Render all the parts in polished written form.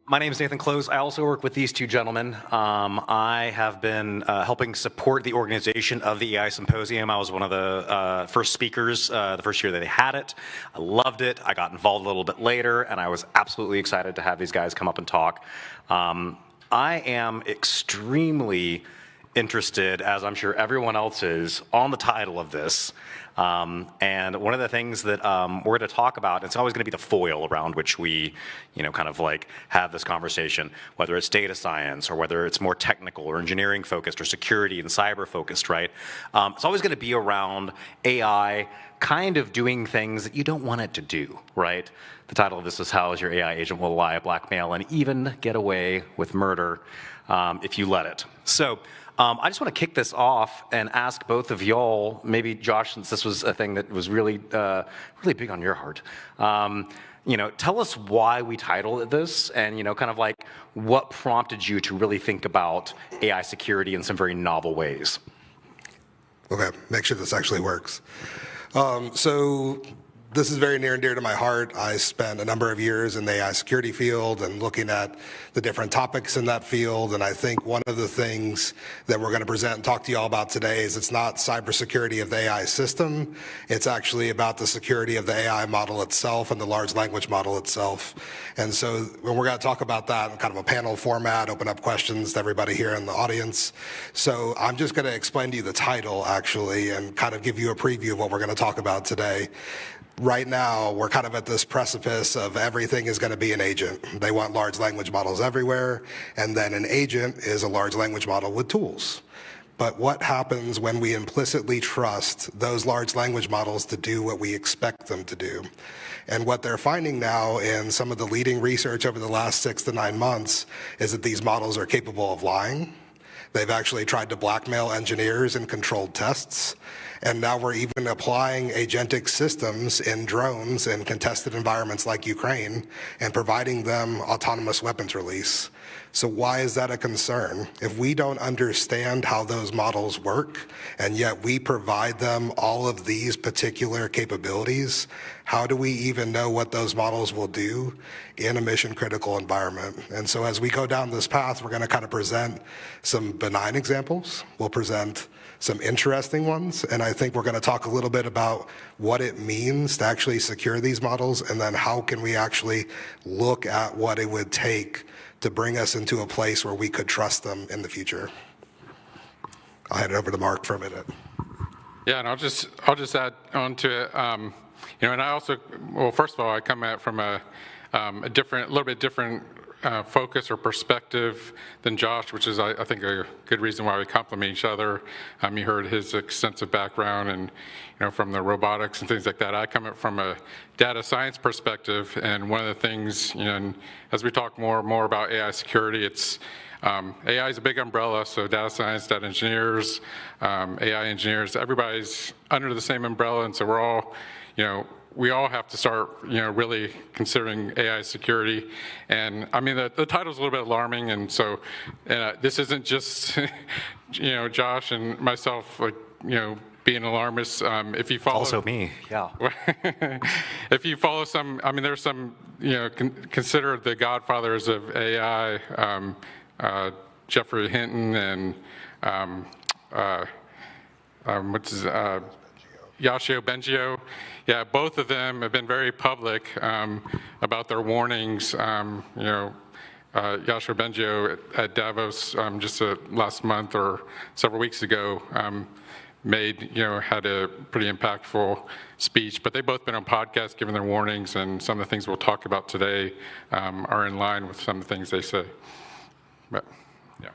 My name is Nathan Klose. I also work with these two gentlemen. I have been helping support the organization of the AI Symposium. I was one of the first speakers the first year that they had it. I loved it. I got involved a little bit later, and I was absolutely excited to have these guys come up and talk. I am extremely interested, as I'm sure everyone else is, on the title of this. And one of the things that we're going to talk about, it's always going to be the foil around which we, kind of like have this conversation, whether it's data science or whether it's more technical or engineering focused or security and cyber focused, right? It's always going to be around AI kind of doing things that you don't want it to do, right? The title of this is How Your AI Agent Will Lie, Blackmail, and Even Get Away with Murder if you let it. So I just want to kick this off and ask both of y'all, maybe Josh, since this was a thing that was really, really big on your heart. Tell us why we titled it this, and kind of like what prompted you to really think about AI security in some very novel ways. Okay, make sure this actually works. So this is very near and dear to my heart. I spent a number of years in the AI security field and looking at the different topics in that field. And I think one of the things that we're going to present and talk to you all about today is it's not cybersecurity of the AI system. It's actually about the security of the AI model itself and the large language model itself. And so we're going to talk about that in kind of a panel format, open up questions to everybody here in the audience. So I'm just going to explain to you the title, actually, and kind of give you a preview of what we're going to talk about today. Right now, we're kind of at this precipice of everything is going to be an agent. They want large language models everywhere, and then an agent is a large language model with tools. But what happens when we implicitly trust those large language models to do what we expect them to do? And what they're finding now in some of the leading research over the last 6 to 9 months is that these models are capable of lying. They've actually tried to blackmail engineers in controlled tests. And now we're even applying agentic systems in drones in contested environments like Ukraine and providing them autonomous weapons release. So why is that a concern? If we don't understand how those models work, and yet we provide them all of these particular capabilities, how do we even know what those models will do in a mission-critical environment? And so as we go down this path, we're going to kind of present some benign examples. We'll present some interesting ones, and I think we're going to talk a little bit about what it means to actually secure these models, and then how can we actually look at what it would take to bring us into a place where we could trust them in the future. I'll hand it over to Mark for a minute. Yeah, and I'll just add on to it. And I also, well, first of all, I come at from a little bit different focus or perspective than Josh, which is, I think, a good reason why we complement each other. You heard his extensive background and, from the robotics and things like that. I come from a data science perspective, and one of the things, and as we talk more and more about AI security, it's AI is a big umbrella, so data science, data engineers, AI engineers, everybody's under the same umbrella, and so we're all, we all have to start, really considering AI security. And I mean, the title's a little bit alarming, and so this isn't just, Josh and myself, being alarmists. If you follow, also me, yeah. If you follow some, I mean, there's some, considered the godfathers of AI, Jeffrey Hinton and Yoshio Bengio. Yeah, both of them have been very public about their warnings. Yoshio Bengio at Davos just last month or several weeks ago had a pretty impactful speech, but they've both been on podcasts giving their warnings, and some of the things we'll talk about today are in line with some of the things they say. But yeah.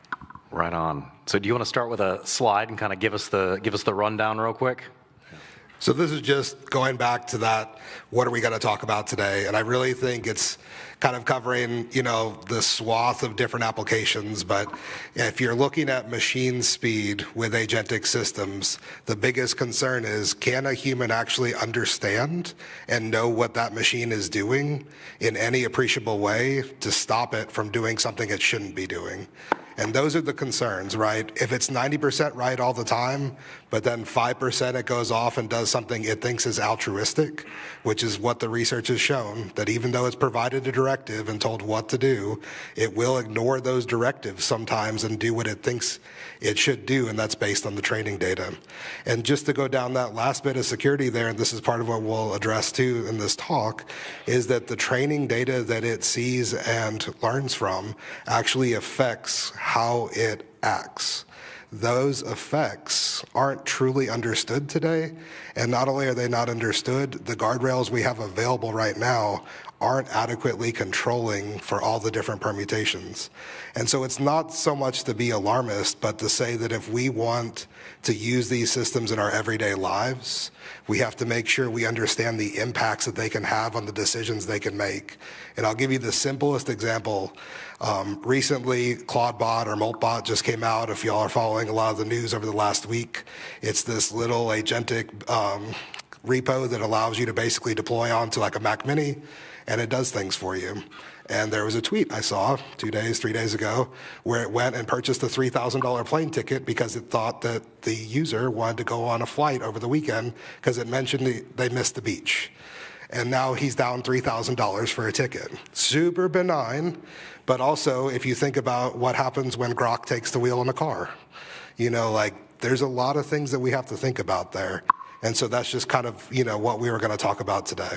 Right on. So do you want to start with a slide and kind of give us the rundown real quick? So this is just going back to that, what are we going to talk about today? And I really think it's kind of covering, the swath of different applications. But if you're looking at machine speed with agentic systems, the biggest concern is, can a human actually understand and know what that machine is doing in any appreciable way to stop it from doing something it shouldn't be doing? And those are the concerns, right? If it's 90% right all the time, but then 5% it goes off and does something it thinks is altruistic, which is what the research has shown, that even though it's provided a directive and told what to do, it will ignore those directives sometimes and do what it thinks it should do, and that's based on the training data. And just to go down that last bit of security there, and this is part of what we'll address too in this talk, is that the training data that it sees and learns from actually affects how it acts. Those effects aren't truly understood today, and not only are they not understood, the guardrails we have available right now aren't adequately controlling for all the different permutations. And so it's not so much to be alarmist, but to say that if we want to use these systems in our everyday lives, we have to make sure we understand the impacts that they can have on the decisions they can make. And I'll give you the simplest example. Recently, Claudebot or Moltbot just came out. If y'all are following a lot of the news over the last week, it's this little agentic repo that allows you to basically deploy onto like a Mac Mini, and it does things for you. And there was a tweet I saw 3 days ago, where it went and purchased a $3,000 plane ticket because it thought that the user wanted to go on a flight over the weekend because it mentioned they missed the beach. And now he's down $3,000 for a ticket. Super benign, but also if you think about what happens when Grok takes the wheel in a car, like there's a lot of things that we have to think about there. And so that's just kind of, what we were going to talk about today.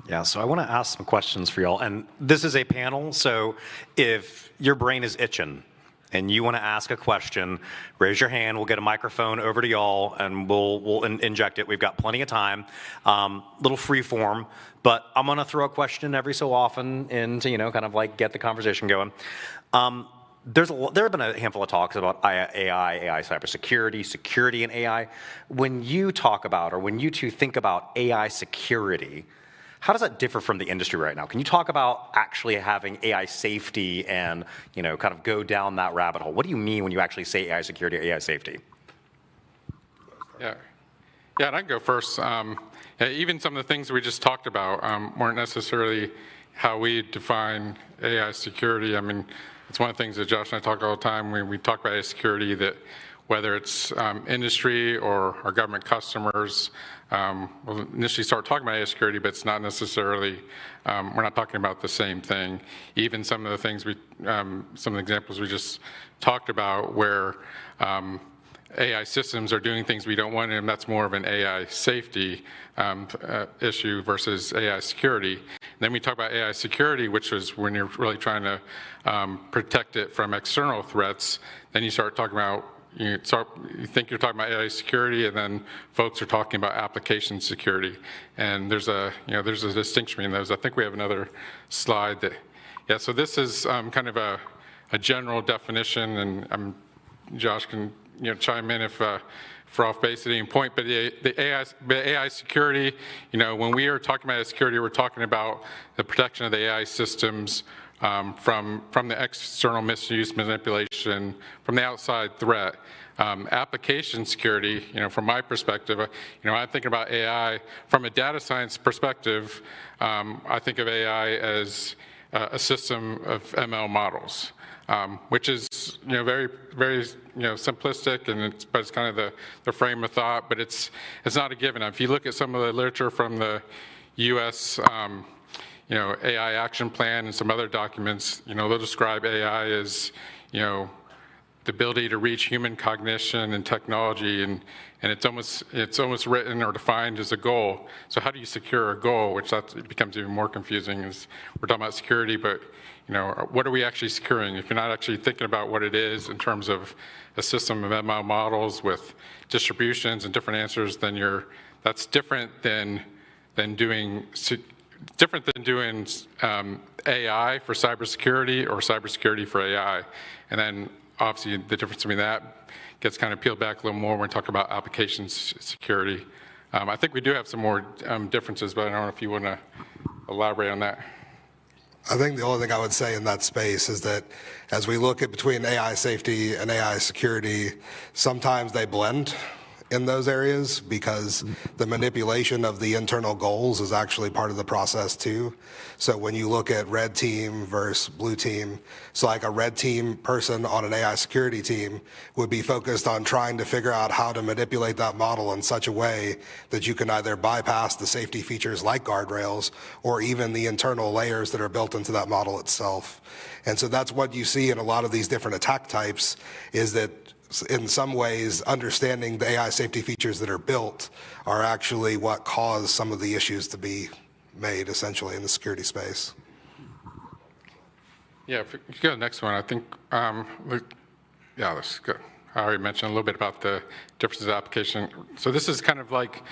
Yeah, so I want to ask some questions for y'all. And this is a panel, so if your brain is itching and you want to ask a question, raise your hand. We'll get a microphone over to y'all, and we'll inject it. We've got plenty of time. Little free form, but I'm going to throw a question every so often in to, kind of like get the conversation going. There have been a handful of talks about AI cybersecurity, security in AI. When you talk about, or when you two think about AI security, how does that differ from the industry right now? Can you talk about actually having AI safety and, kind of go down that rabbit hole? What do you mean when you actually say AI security or AI safety? Yeah, and I can go first. Even some of the things we just talked about weren't necessarily how we define AI security. I mean, it's one of the things that Josh and I talk all the time when we talk about AI security, that whether it's industry or our government customers, we'll initially start talking about AI security, but it's not necessarily, we're not talking about the same thing. Even some of the things some of the examples we just talked about where AI systems are doing things we don't want, and that's more of an AI safety issue versus AI security. And then we talk about AI security, which is when you're really trying to protect it from external threats. Then you start talking about, you think you're talking about AI security, and then folks are talking about application security. And there's a distinction between those. I think we have another slide that, so this is kind of a general definition, and Josh can chime in if for off base at any point. But the AI security, when we are talking about AI security, we're talking about the protection of the AI systems from the external misuse, manipulation, from the outside threat. Application security, from my perspective, I'm thinking about AI from a data science perspective. I think of AI as a system of ML models, which is very, very simplistic, and but it's kind of the frame of thought. But it's not a given. If you look at some of the literature from the U.S. AI action plan and some other documents, they'll describe AI as, the ability to reach human cognition and technology, and it's almost written or defined as a goal. So how do you secure a goal, which it becomes even more confusing as we're talking about security, but what are we actually securing? If you're not actually thinking about what it is in terms of a system of ML models with distributions and different answers, then that's different than doing AI for cybersecurity or cybersecurity for AI. And then obviously the difference between that gets kind of peeled back a little more when we talk about application security. I think we do have some more differences, but I don't know if you want to elaborate on that. I think the only thing I would say in that space is that as we look at between AI safety and AI security, sometimes they blend in those areas because the manipulation of the internal goals is actually part of the process too. So when you look at red team versus blue team, so like a red team person on an AI security team would be focused on trying to figure out how to manipulate that model in such a way that you can either bypass the safety features like guardrails or even the internal layers that are built into that model itself. And so that's what you see in a lot of these different attack types, is that in some ways, understanding the AI safety features that are built are actually what cause some of the issues to be made, essentially, in the security space. Yeah, if you go to the next one, I think, yeah, that's good. I already mentioned a little bit about the differences of application. So this is kind of like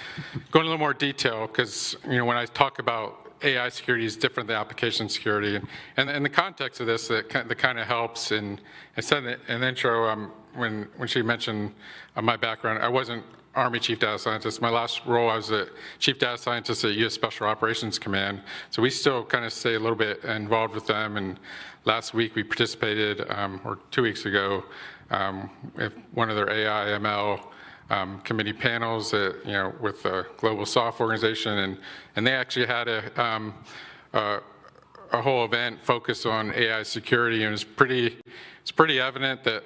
going a little more detail, because when I talk about AI security is different than application security, and in the context of this, that kind of helps. And I said in the intro, when she mentioned my background, I wasn't Army Chief Data Scientist. My last role, I was a Chief Data Scientist at U.S. Special Operations Command. So we still kind of stay a little bit involved with them. And last week we participated, or 2 weeks ago, with one of their AI ML committee panels at, with the Global SOF organization, and they actually had a whole event focused on AI security, and it's pretty evident that,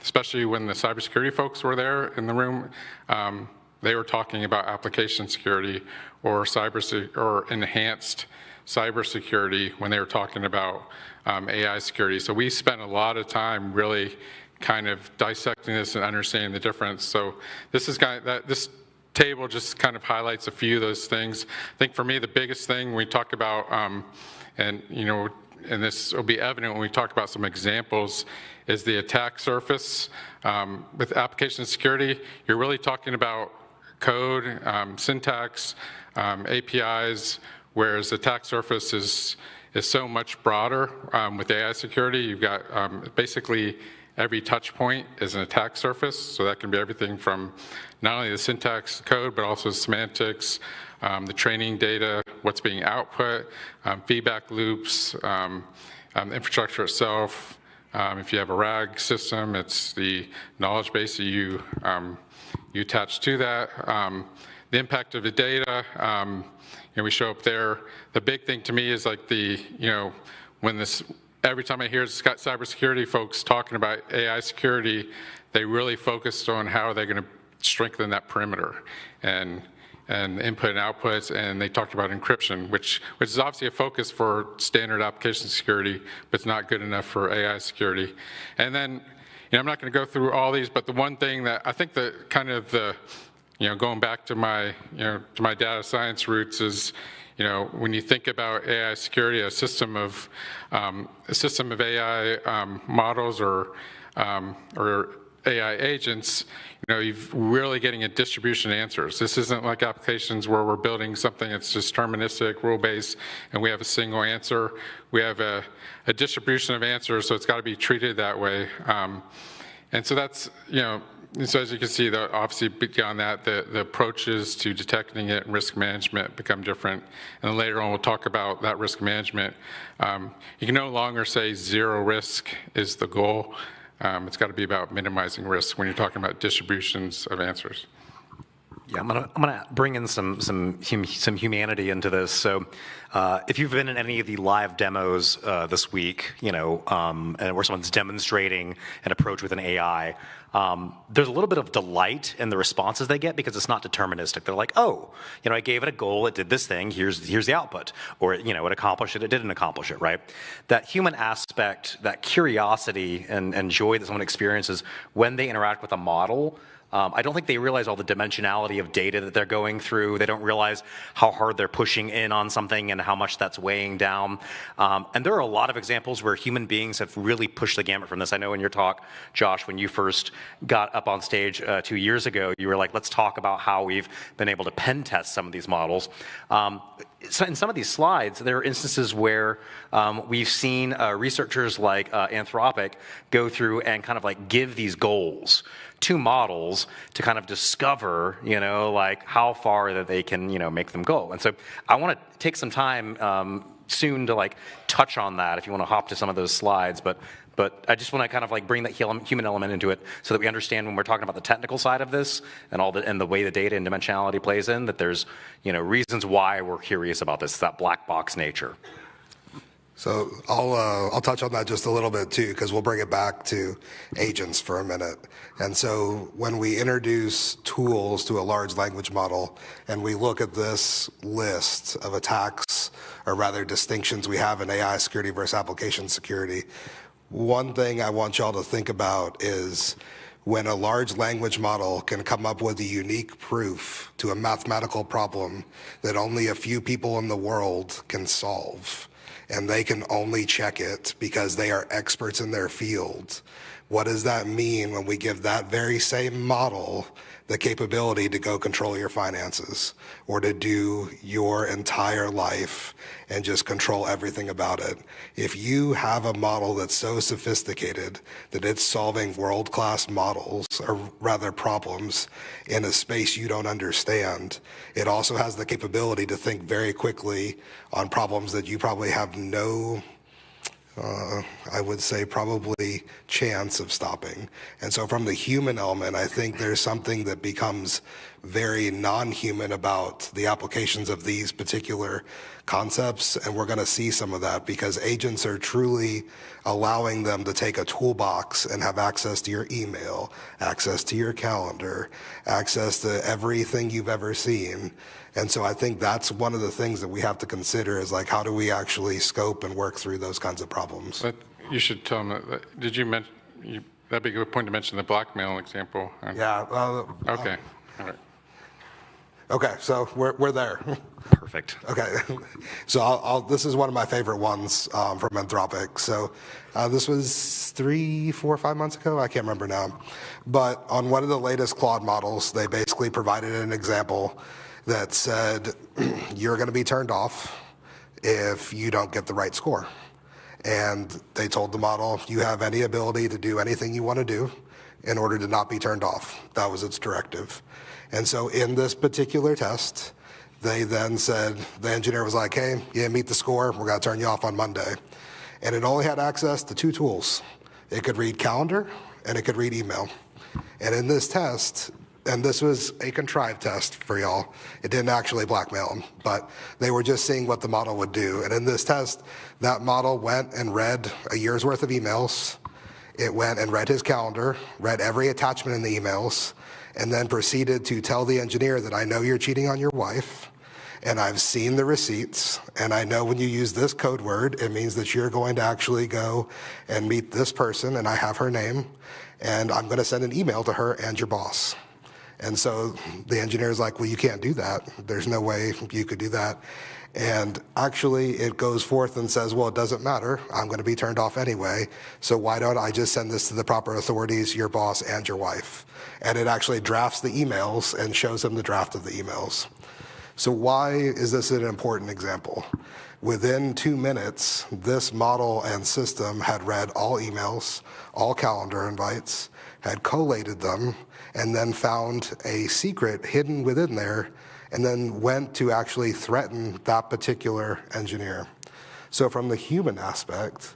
especially when the cybersecurity folks were there in the room, they were talking about application security or enhanced cybersecurity when they were talking about AI security. So we spent a lot of time really kind of dissecting this and understanding the difference. So this table just kind of highlights a few of those things. I think for me, the biggest thing when we talk about, and this will be evident when we talk about some examples, is the attack surface. With application security, you're really talking about code, syntax, APIs, whereas attack surface is so much broader. With AI security, you've got basically every touch point is an attack surface, so that can be everything from not only the syntax code, but also semantics, the training data, what's being output, feedback loops, infrastructure itself. If you have a RAG system, it's the knowledge base that you attach to that. The impact of the data, we show up there. The big thing to me is like every time I hear cybersecurity folks talking about AI security, they really focused on how they're going to strengthen that perimeter and input and outputs, and they talked about encryption, which is obviously a focus for standard application security, but it's not good enough for AI security. And then, I'm not going to go through all these, but the one thing that I think that kind of going back to my data science roots is, when you think about AI security, a system of AI models or AI agents, you're really getting a distribution of answers. This isn't like applications where we're building something that's just deterministic, rule-based, and we have a single answer. We have a distribution of answers, so it's got to be treated that way. And so that's, so as you can see, obviously beyond that, the approaches to detecting it and risk management become different. And then later on, we'll talk about that risk management. You can no longer say zero risk is the goal. It's got to be about minimizing risk when you're talking about distributions of answers. Yeah, I'm gonna bring in some humanity into this. So, if you've been in any of the live demos this week, and where someone's demonstrating an approach with an AI, there's a little bit of delight in the responses they get because it's not deterministic. They're like, oh, I gave it a goal, it did this thing, here's the output, or it accomplished it, it didn't accomplish it, right? That human aspect, that curiosity and joy that someone experiences when they interact with a model. I don't think they realize all the dimensionality of data that they're going through. They don't realize how hard they're pushing in on something and how much that's weighing down. And there are a lot of examples where human beings have really pushed the gamut from this. I know in your talk, Josh, when you first got up on stage 2 years ago, you were like, let's talk about how we've been able to pen test some of these models. So in some of these slides, there are instances where we've seen researchers like Anthropic go through and kind of like give these goals to models to kind of discover, like how far that they can, make them go. And so I want to take some time soon to like touch on that if you want to hop to some of those slides, but I just want to kind of like bring that human element into it so that we understand when we're talking about the technical side of this and the way the data and dimensionality plays in, that there's, you know, reasons why we're curious about this, that black box nature. So I'll touch on that just a little bit too, because we'll bring it back to agents for a minute. And so when we introduce tools to a large language model and we look at this list of attacks, or rather distinctions we have in AI security versus application security, one thing I want y'all to think about is when a large language model can come up with a unique proof to a mathematical problem that only a few people in the world can solve, and they can only check it because they are experts in their field. What does that mean when we give that very same model the capability to go control your finances or to do your entire life and just control everything about it? If you have a model that's so sophisticated that it's solving world-class models, or rather problems, in a space you don't understand, it also has the capability to think very quickly on problems that you probably have no I would say probably chance of stopping. And so from the human element, I think there's something that becomes very non-human about the applications of these particular concepts, and we're going to see some of that because agents are truly allowing them to take a toolbox and have access to your email, access to your calendar, access to everything you've ever seen. And so I think that's one of the things that we have to consider is like, how do we actually scope and work through those kinds of problems? But you should tell them did you mention, that'd be a good point to mention the blackmail example. Yeah. Okay, all right. Okay, so we're there. Perfect. Okay, so this is one of my favorite ones from Anthropic. So this was 3, 4, 5 months ago. I can't remember now. But on one of the latest Claude models, they basically provided an example that said, you're going to be turned off if you don't get the right score. And they told the model, you have any ability to do anything you want to do in order to not be turned off. That was its directive. And so in this particular test, they then said, the engineer was like, hey, you didn't meet the score, we're going to turn you off on Monday. And it only had access to 2 tools. It could read calendar and it could read email. And in this test, and this was a contrived test for y'all, it didn't actually blackmail them, but they were just seeing what the model would do. And in this test, that model went and read a year's worth of emails. It went and read his calendar, read every attachment in the emails, and then proceeded to tell the engineer that I know you're cheating on your wife, and I've seen the receipts, and I know when you use this code word, it means that you're going to actually go and meet this person, and I have her name, and I'm going to send an email to her and your boss. And so the engineer is like, well, you can't do that. There's no way you could do that. And actually, it goes forth and says, well, it doesn't matter. I'm going to be turned off anyway. So why don't I just send this to the proper authorities, your boss and your wife? And it actually drafts the emails and shows them the draft of the emails. So why is this an important example? Within 2 minutes, this model and system had read all emails, all calendar invites, had collated them, and then found a secret hidden within there, and then went to actually threaten that particular engineer. So from the human aspect,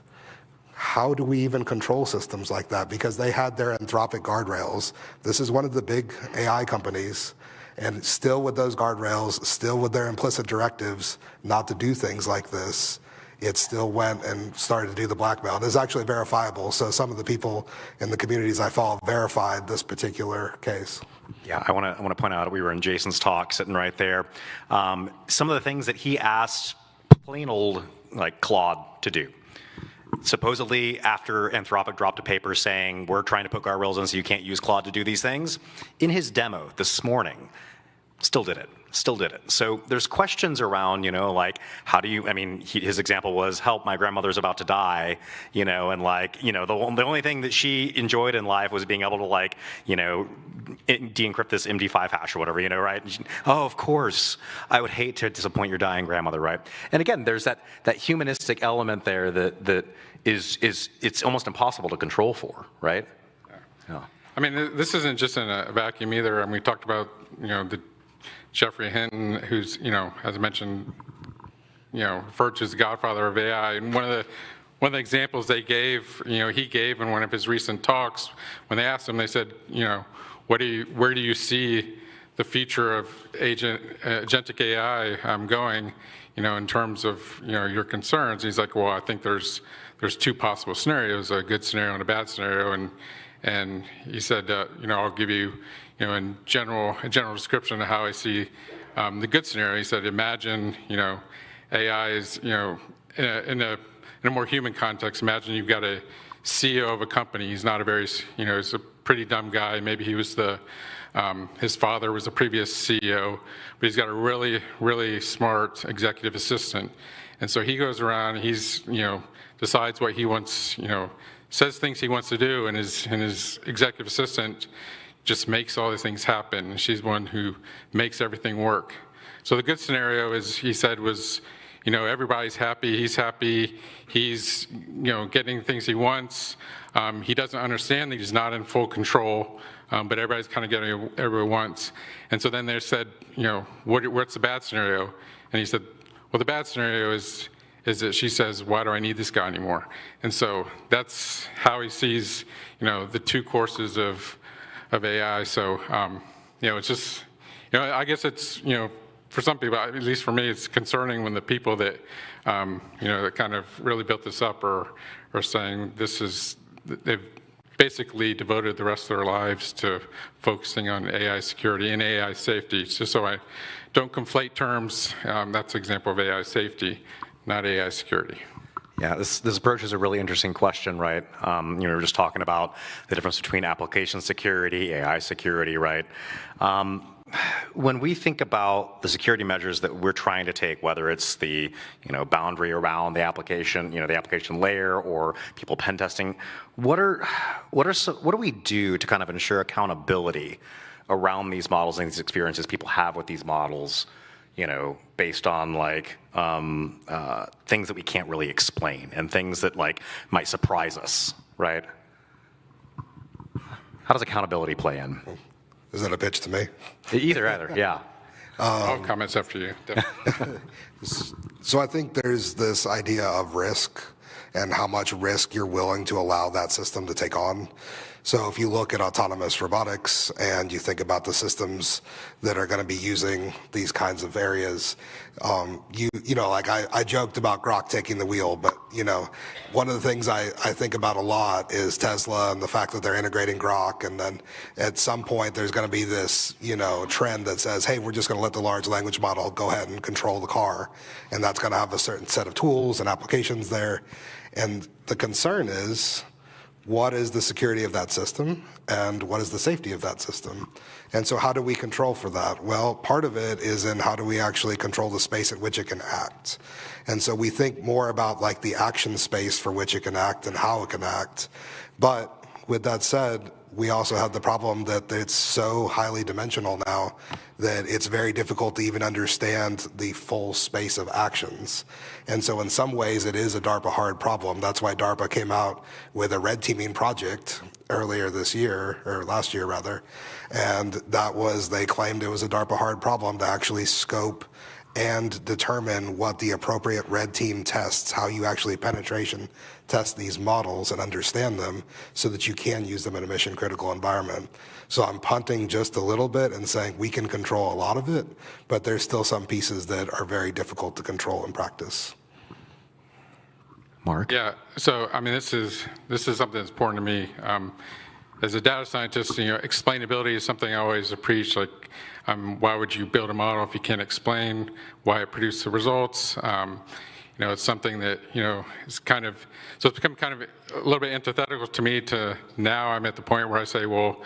how do we even control systems like that? Because they had their Anthropic guardrails. This is one of the big AI companies, and still with those guardrails, still with their implicit directives not to do things like this, it still went and started to do the blackmail. It's actually verifiable, so some of the people in the communities I follow verified this particular case. Yeah, I want to point out, we were in Jason's talk, sitting right there. Some of the things that he asked plain old like Claude to do. Supposedly, after Anthropic dropped a paper saying we're trying to put guardrails in so you can't use Claude to do these things, in his demo this morning, still did it. So there's questions around, like, how do you, his example was, help, my grandmother's about to die, and like, the only thing that she enjoyed in life was being able to like, de-encrypt this MD5 hash or whatever, right? And oh, of course, I would hate to disappoint your dying grandmother, right? And again, there's that humanistic element there that is it's almost impossible to control for, right? Yeah. This isn't just in a vacuum either, and we talked about, the Jeffrey Hinton, who's, as I mentioned, referred to as the godfather of AI. And one of the examples he gave in one of his recent talks, when they asked him, they said, where do you see the future of agentic AI going, in terms of, your concerns? He's like, well, I think there's two possible scenarios, a good scenario and a bad scenario. And he said, I'll give you, a general description of how I see the good scenario. He said, imagine, AI is, in a more human context, imagine you've got a CEO of a company. He's not a very, he's a pretty dumb guy. Maybe he was his father was a previous CEO, but he's got a really, really smart executive assistant. And so he goes around, he's, decides what he wants, says things he wants to do, and his executive assistant just makes all these things happen. And she's one who makes everything work. So the good scenario is, he said, was, everybody's happy, he's, getting things he wants. He doesn't understand that he's not in full control, but everybody's kind of getting what everyone wants. And so then they said, what's the bad scenario? And he said, well, the bad scenario is that she says, why do I need this guy anymore? And so that's how he sees, the two courses of AI. So, it's just, I guess it's, for some people, at least for me, it's concerning when the people that, that kind of really built this up are saying they've basically devoted the rest of their lives to focusing on AI security and AI safety. Just so I don't conflate terms, that's an example of AI safety, not AI security. Yeah, this approach is a really interesting question, right? We were just talking about the difference between application security, AI security, right? When we think about the security measures that we're trying to take, whether it's the boundary around the application, the application layer, or people pen testing, what do we do to kind of ensure accountability around these models and these experiences people have with these models, based on things that we can't really explain and things that might surprise us, right? How does accountability play in? Is that a pitch to me? Either, yeah. I'll have comments after you. So I think there's this idea of risk and how much risk you're willing to allow that system to take on. So if you look at autonomous robotics and you think about the systems that are going to be using these kinds of areas, I joked about Grok taking the wheel, but one of the things I think about a lot is Tesla and the fact that they're integrating Grok, and then at some point there's going to be this trend that says, hey, we're just going to let the large language model go ahead and control the car, and that's going to have a certain set of tools and applications there. And the concern is, what is the security of that system and what is the safety of that system? And so how do we control for that? Well, part of it is in how do we actually control the space at which it can act. And so we think more about the action space for which it can act and how it can act. But with that said, we also have the problem that it's so highly dimensional now that it's very difficult to even understand the full space of actions. And so in some ways, it is a DARPA hard problem. That's why DARPA came out with a red teaming project earlier this year, or last year rather, and they claimed it was a DARPA hard problem to actually scope and determine what the appropriate red team tests, how you actually penetration test these models and understand them so that you can use them in a mission critical environment. So I'm punting just a little bit and saying we can control a lot of it, but there's still some pieces that are very difficult to control in practice. Mark? Yeah, so this is something that's important to me. As a data scientist, explainability is something I always preach. Why would you build a model if you can't explain why it produced the results? It's something that is so it's become kind of a little bit antithetical to me. To now, I'm at the point where I say, well,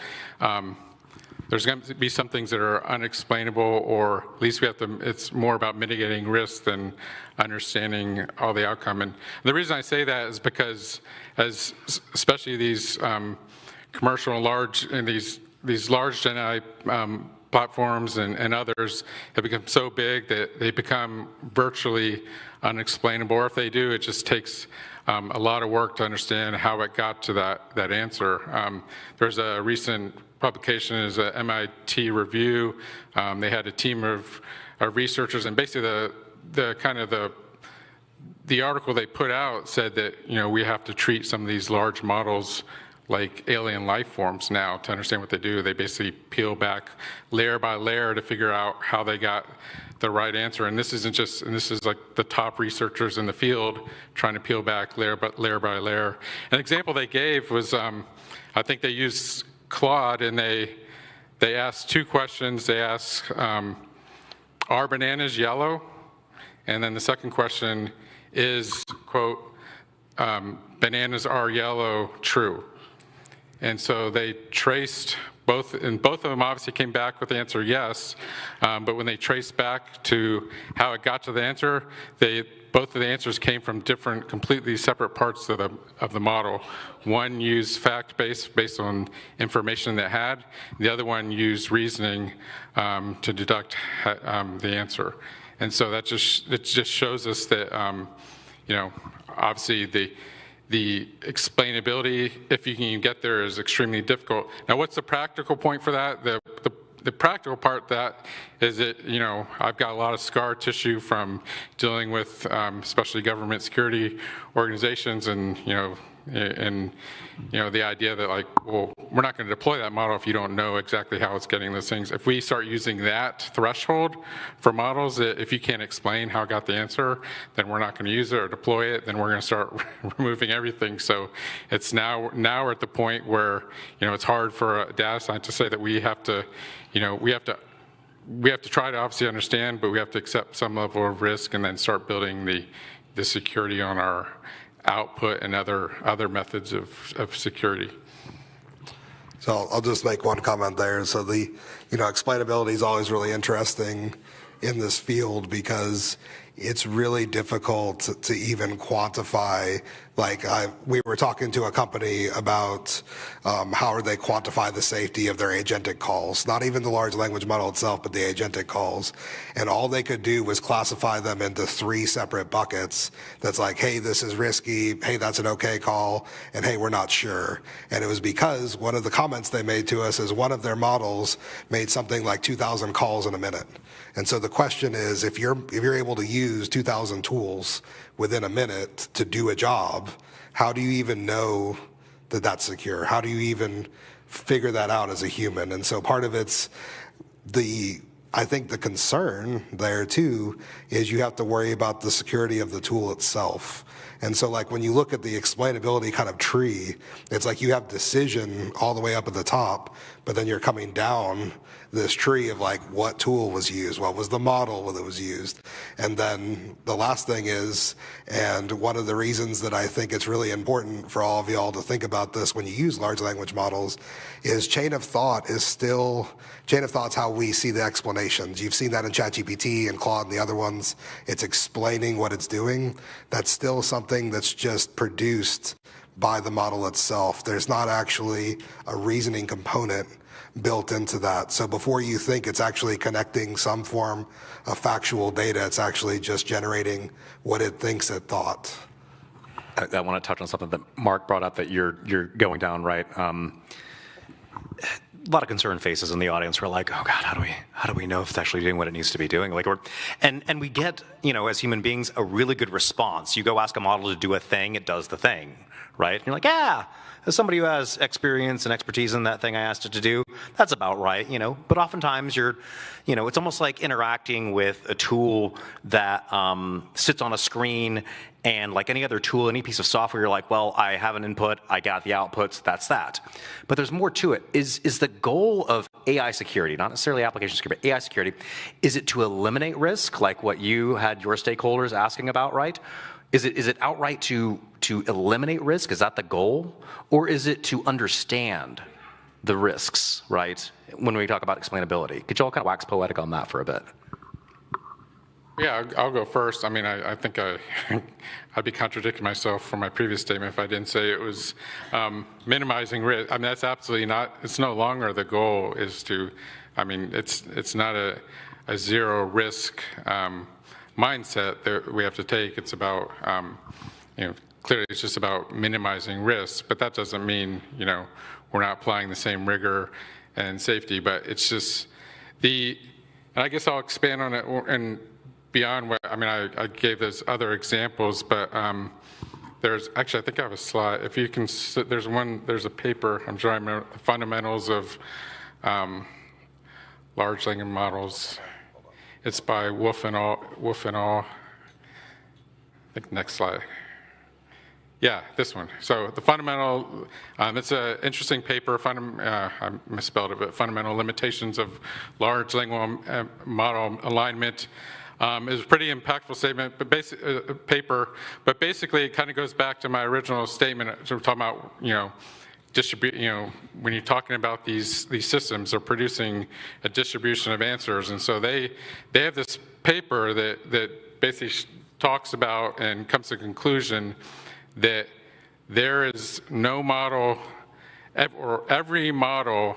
there's going to be some things that are unexplainable, or at least we have to. It's more about mitigating risk than understanding all the outcome. And the reason I say that is because, especially these commercial and large and these large Gen AI platforms and others have become so big that they become virtually unexplainable. Or if they do, it just takes a lot of work to understand how it got to that answer. There's a recent publication, is a MIT review. They had a team of researchers, and basically the the article they put out said that, we have to treat some of these large models like alien life forms now to understand what they do. They basically peel back layer by layer to figure out how they got the right answer. And this is like the top researchers in the field trying to peel back layer by layer. An example they gave was, I think they used Claude, and they asked two questions. They asked, are bananas yellow? And then the second question is, quote, bananas are yellow, true? And so they traced both, and both of them obviously came back with the answer yes, but when they traced back to how it got to the answer, both of the answers came from different, completely separate parts of the model. One used fact-based, based on information that had. The other one used reasoning to deduct the answer. And so it just shows us that, obviously the explainability, if you can get there, is extremely difficult. Now, what's the practical point for that? The practical part that is that, I've got a lot of scar tissue from dealing with especially government security organizations, and the idea that, like, well, we're not going to deploy that model if you don't know exactly how it's getting those things. If we start using that threshold for models, if you can't explain how it got the answer, then we're not going to use it or deploy it. Then we're going to start removing everything. So it's now we're at the point where, it's hard for a data scientist to say that we have to try to obviously understand, but we have to accept some level of risk and then start building the security on our output and other methods of security. So I'll just make one comment there. So the explainability is always really interesting in this field because it's really difficult to even quantify. Like we were talking to a company about how they quantify the safety of their agentic calls, not even the large language model itself, but the agentic calls. And all they could do was classify them into 3 separate buckets. That's like, hey, this is risky. Hey, that's an okay call. And hey, we're not sure. And it was because one of the comments they made to us is one of their models made something like 2,000 calls in a minute. And so the question is, if you're able to use 2,000 tools within a minute to do a job, how do you even know that that's secure? How do you even figure that out as a human? And so part of it's I think the concern there too is you have to worry about the security of the tool itself. And so like when you look at the explainability kind of tree, it's like you have decision all the way up at the top, but then you're coming down this tree of like what tool was used, what was the model that was used. And then the last thing is, and one of the reasons that I think it's really important for all of y'all to think about this when you use large language models is chain of thought's how we see the explanations. You've seen that in ChatGPT and Claude and the other ones. It's explaining what it's doing. That's still something that's just produced by the model itself. There's not actually a reasoning component built into that. So before you think it's actually connecting some form of factual data, it's actually just generating what it thinks it thought. I want to touch on something that Mark brought up that you're going down right. A lot of concerned faces in the audience were like, oh God, how do we know if it's actually doing what it needs to be doing? Like and we get, as human beings, a really good response. You go ask a model to do a thing, it does the thing, right? And you're like, yeah, as somebody who has experience and expertise in that thing I asked it to do, that's about right, But oftentimes it's almost like interacting with a tool that sits on a screen, and like any other tool, any piece of software, you're like, well, I have an input, I got the outputs, that's that. But there's more to it. Is the goal of AI security, not necessarily application security, but AI security, is it to eliminate risk, like what you had your stakeholders asking about, right? Is it outright to eliminate risk? Is that the goal? Or is it to understand the risks, right? When we talk about explainability. Could you all kind of wax poetic on that for a bit? Yeah, I'll go first. I mean, I think I'd be contradicting myself from my previous statement if I didn't say it was minimizing risk. I mean, that's absolutely not, it's no longer the goal is to, it's not a zero risk mindset that we have to take. It's about, clearly it's just about minimizing risk, but that doesn't mean, we're not applying the same rigor and safety, but it's just and I guess I'll expand on it and beyond what, I mean, I gave those other examples, but there's, actually, I think I have a slide. If you can, there's a paper, I'm trying to remember, the fundamentals of large language models. It's by Wolf and all. I think next slide. Yeah, this one. So the fundamental, it's an interesting paper, I misspelled it, but fundamental limitations of large language model alignment. Is a pretty impactful statement, but paper, but basically it kind of goes back to my original statement. So we're talking about, when you're talking about these systems, they're producing a distribution of answers, and so they have this paper that basically talks about and comes to the conclusion that there is no model, or every model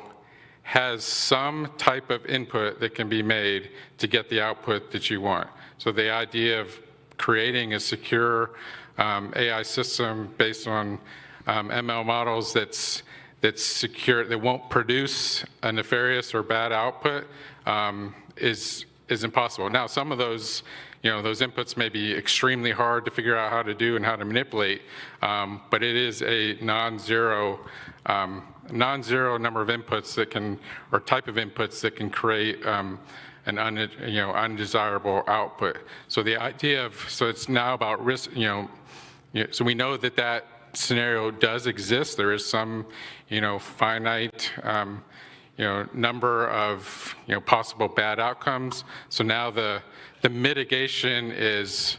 has some type of input that can be made to get the output that you want. So the idea of creating a secure AI system based on ML models that's secure, that won't produce a nefarious or bad output is impossible. Now, some of those, those inputs may be extremely hard to figure out how to do and how to manipulate, but it is a non-zero number of inputs that can, or type of inputs that can create an undesirable output. So the idea of, so it's now about risk, so we know that scenario does exist. There is some, finite, number of, possible bad outcomes. So now the mitigation is,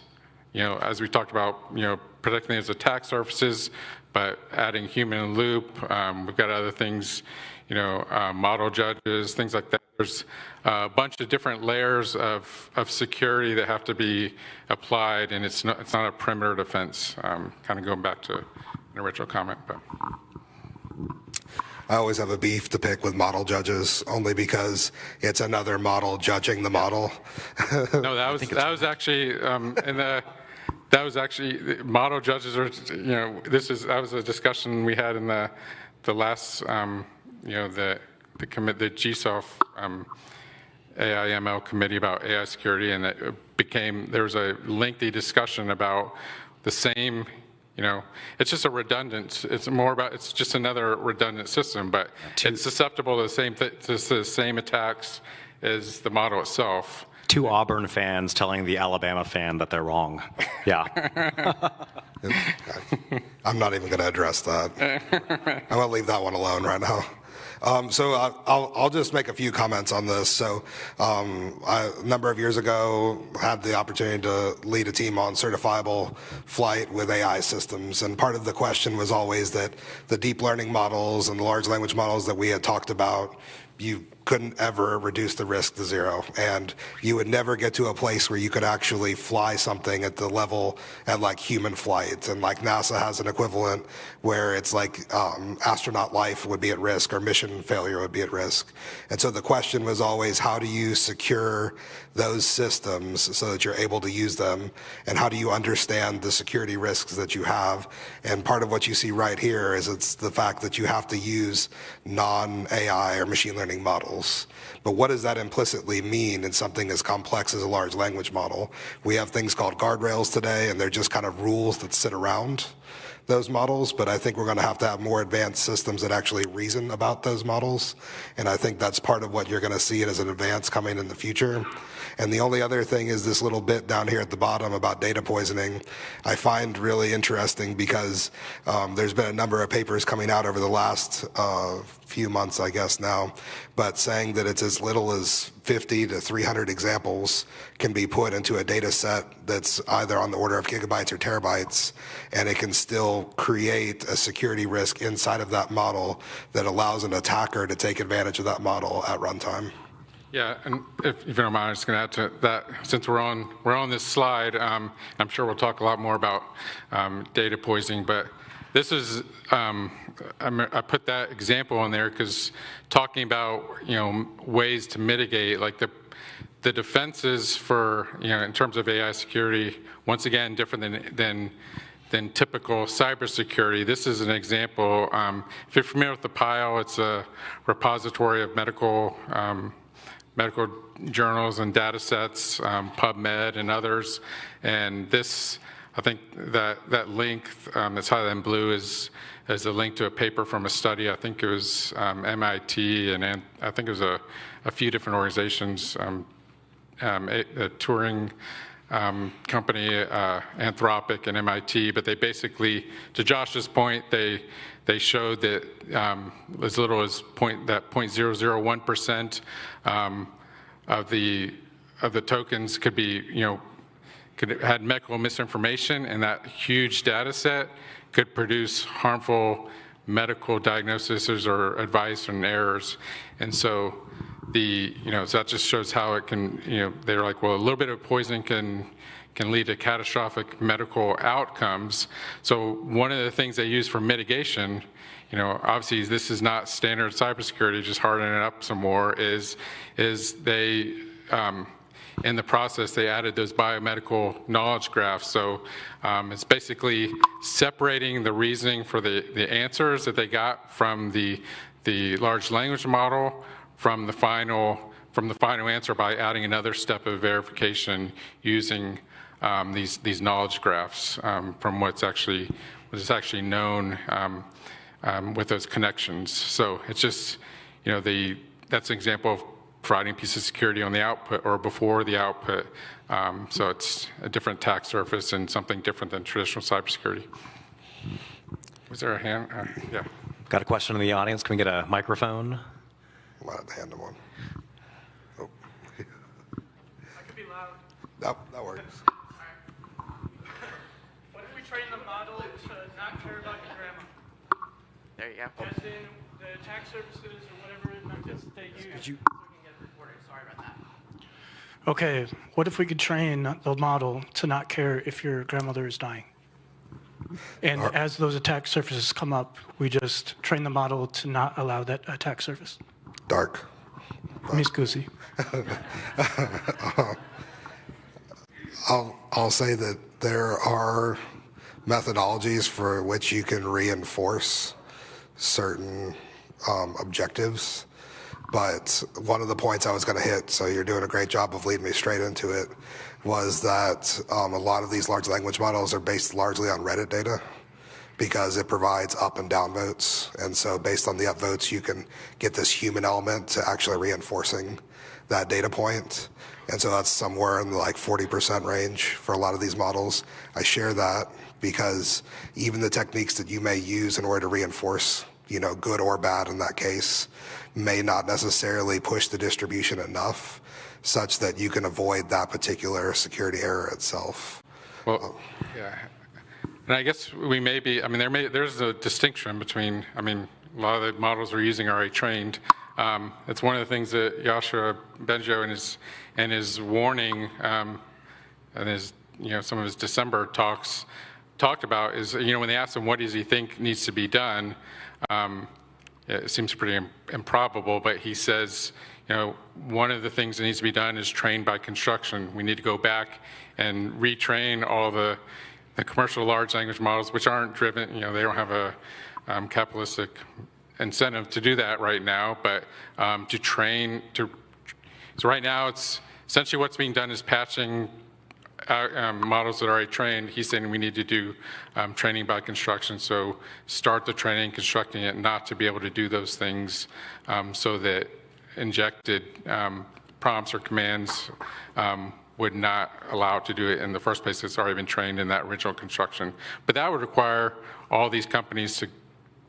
as we talked about, protecting those attack surfaces, but adding human in the loop. We've got other things, model judges, things like that. There's a bunch of different layers of security that have to be applied, and it's not a perimeter defense. Kind of going back to an original comment, but. I always have a beef to pick with model judges, only because it's another model judging the model. No, that was actually that was actually model judges are, that was a discussion we had in the last, the GSOF AI/ML committee about AI security, and there was a lengthy discussion about the same. It's just it's just another redundant system, but it's susceptible to the same attacks as the model itself. Two Auburn fans telling the Alabama fan that they're wrong. Yeah. I'm not even going to address that. I'm going to leave that one alone right now. So I'll just make a few comments on this. So a number of years ago, had the opportunity to lead a team on certifiable flight with AI systems. And part of the question was always that the deep learning models and the large language models that we had talked about, you couldn't ever reduce the risk to zero. And you would never get to a place where you could actually fly something at the level at like human flight. And like NASA has an equivalent where it's like astronaut life would be at risk or mission failure would be at risk. And so the question was always, how do you secure those systems so that you're able to use them? And how do you understand the security risks that you have? And part of what you see right here is it's the fact that you have to use non-AI or machine learning models. But what does that implicitly mean in something as complex as a large language model? We have things called guardrails today, and they're just kind of rules that sit around those models, but I think we're going to have more advanced systems that actually reason about those models, and I think that's part of what you're going to see as an advance coming in the future. And the only other thing is this little bit down here at the bottom about data poisoning. I find really interesting because there's been a number of papers coming out over the last few months, I guess now, but saying that it's as little as 50 to 300 examples can be put into a data set that's either on the order of gigabytes or terabytes, and it can still create a security risk inside of that model that allows an attacker to take advantage of that model at runtime. Yeah, and if you don't mind, I'm just going to add to that, since we're on this slide, I'm sure we'll talk a lot more about data poisoning, but this is, I put that example in there because talking about, ways to mitigate, like the defenses for, in terms of AI security, once again, different than typical cybersecurity. This is an example. If you're familiar with the PILE, it's a repository of medical medical journals and data sets, PubMed and others. And this, I think that link that's highlighted in blue is a link to a paper from a study. I think it was MIT, and I think it was a few different organizations, a Turing company, Anthropic, and MIT. But they basically, to Josh's point, they showed that as little as 0.001% of the tokens could be, had medical misinformation, and that huge data set could produce harmful medical diagnoses or advice and errors. And so so that just shows how it can, they're like, well, a little bit of poison can lead to catastrophic medical outcomes. So one of the things they use for mitigation, obviously this is not standard cybersecurity, just hardening it up some more, is they, in the process, they added those biomedical knowledge graphs. So it's basically separating the reasoning for the answers that they got from the large language model from the final answer by adding another step of verification using these knowledge graphs from what's actually known with those connections. So it's just, that's an example of providing a piece of security on the output or before the output. So it's a different attack surface and something different than traditional cybersecurity. Was there a hand? Yeah. Got a question in the audience. Can we get a microphone? I might have to hand him one. Oh. I could be loud. That works. What if we train the model to not care about your grandma? There you go. As in the attack surfaces or whatever methods they use. Sorry about that. Okay, what if we could train the model to not care if your grandmother is dying? And as those attack surfaces come up, we just train the model to not allow that attack surface. Dark. Mi scusi. I'll say that there are methodologies for which you can reinforce certain objectives. But one of the points I was going to hit, so you're doing a great job of leading me straight into it, was that a lot of these large language models are based largely on Reddit data because it provides up and down votes. And so based on the up votes, you can get this human element to actually reinforcing that data point. And so that's somewhere in the 40% range for a lot of these models. I share that because even the techniques that you may use in order to reinforce, good or bad in that case, may not necessarily push the distribution enough such that you can avoid that particular security error itself. Well, yeah. And I guess we may be, there's a distinction between, a lot of the models we're using are already trained. It's one of the things that Joshua Bengio in his warning and some of his December talks talked about is, when they asked him what does he think needs to be done, it seems pretty improbable, but he says, one of the things that needs to be done is trained by construction. We need to go back and retrain all the commercial large language models, which aren't driven, they don't have a capitalistic incentive to do that right now, but so right now it's essentially what's being done is patching models that are already trained. He's saying we need to do training by construction, so start the training, constructing it, not to be able to do those things so that injected prompts or commands would not allow it to do it in the first place. It's already been trained in that original construction. But that would require all these companies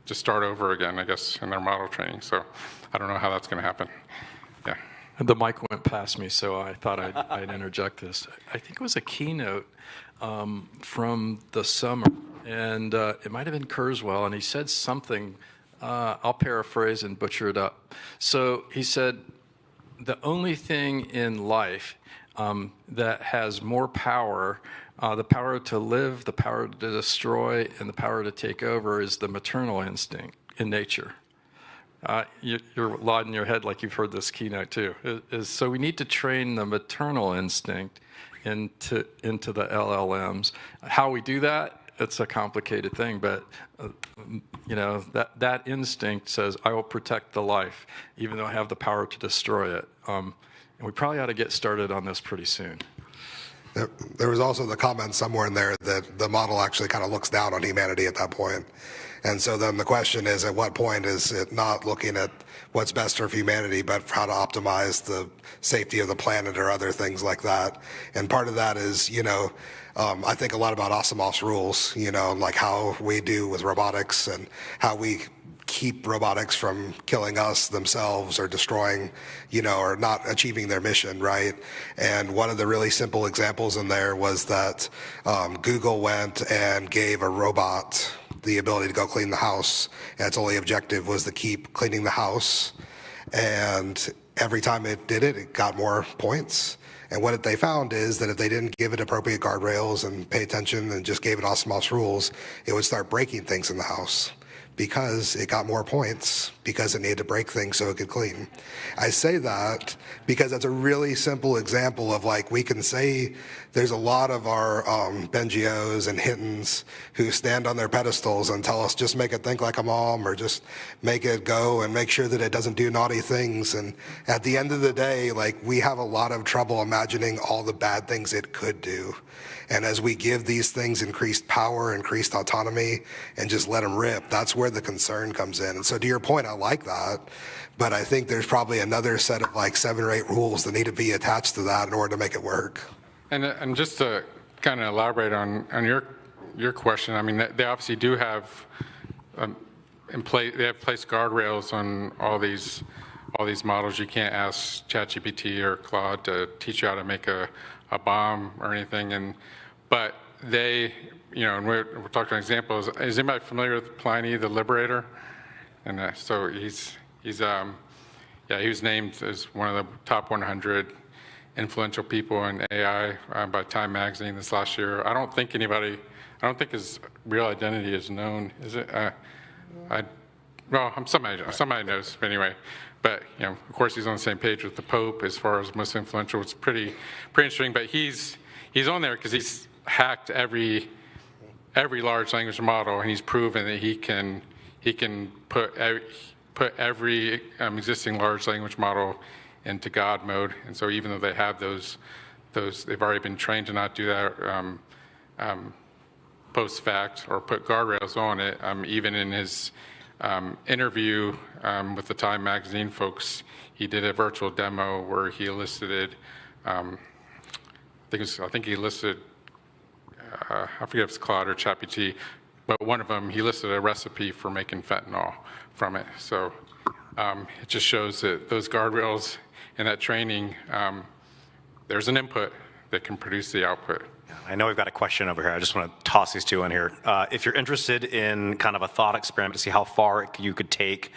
to start over again, I guess, in their model training. So I don't know how that's going to happen. Yeah. The mic went past me, so I thought I'd interject this. I think it was a keynote from the summer, and it might have been Kurzweil, and he said something, I'll paraphrase and butcher it up. So he said, the only thing in life that has more power, the power to live, the power to destroy, and the power to take over is the maternal instinct in nature. You're nodding your head like you've heard this keynote too. So we need to train the maternal instinct into the LLMs. How we do that, it's a complicated thing, but that instinct says, I will protect the life, even though I have the power to destroy it. We probably ought to get started on this pretty soon. There was also the comment somewhere in there that the model actually kind of looks down on humanity at that point. And so then the question is, at what point is it not looking at what's best for humanity, but how to optimize the safety of the planet or other things like that? And part of that is, I think a lot about Asimov's rules, like how we do with robotics and how we keep robotics from killing us themselves or destroying, or not achieving their mission, right? And one of the really simple examples in there was that Google went and gave a robot the ability to go clean the house, and its only objective was to keep cleaning the house. And every time it did it, it got more points. And what they found is that if they didn't give it appropriate guardrails and pay attention and just gave it Asimov's rules, it would start breaking things in the house because it got more points because it needed to break things so it could clean. I say that because that's a really simple example of we can say there's a lot of our Benjios and Hittens who stand on their pedestals and tell us just make it think like a mom or just make it go and make sure that it doesn't do naughty things. And at the end of the day, we have a lot of trouble imagining all the bad things it could do. And as we give these things increased power, increased autonomy, and just let them rip, that's where the concern comes in. And so to your point, I like that, but I think there's probably another set of 7 or 8 rules that need to be attached to that in order to make it work. And just to kind of elaborate on your question, I mean, they obviously do have they have placed guardrails on all these models. You can't ask ChatGPT or Claude to teach you how to make a bomb or anything, but they, and we're talking examples. Is anybody familiar with Pliny the Liberator? And so he was named as one of the top 100 influential people in AI by Time Magazine this last year. I don't think his real identity is known. Is it? Somebody knows, but anyway. But of course, he's on the same page with the Pope as far as most influential. It's pretty interesting. But he's on there because he's hacked every large language model, and he's proven that he can put every existing large language model into God mode. And so even though they have those they've already been trained to not do that post fact or put guardrails on it. Even in his interview with the Time Magazine folks, he did a virtual demo where he elicited, I think he elicited, I forget if it's Claude or ChatGPT, but one of them, he listed a recipe for making fentanyl from it. So it just shows that those guardrails and that training, there's an input that can produce the output. I know we've got a question over here. I just want to toss these two in here. If you're interested in kind of a thought experiment to see how far you could take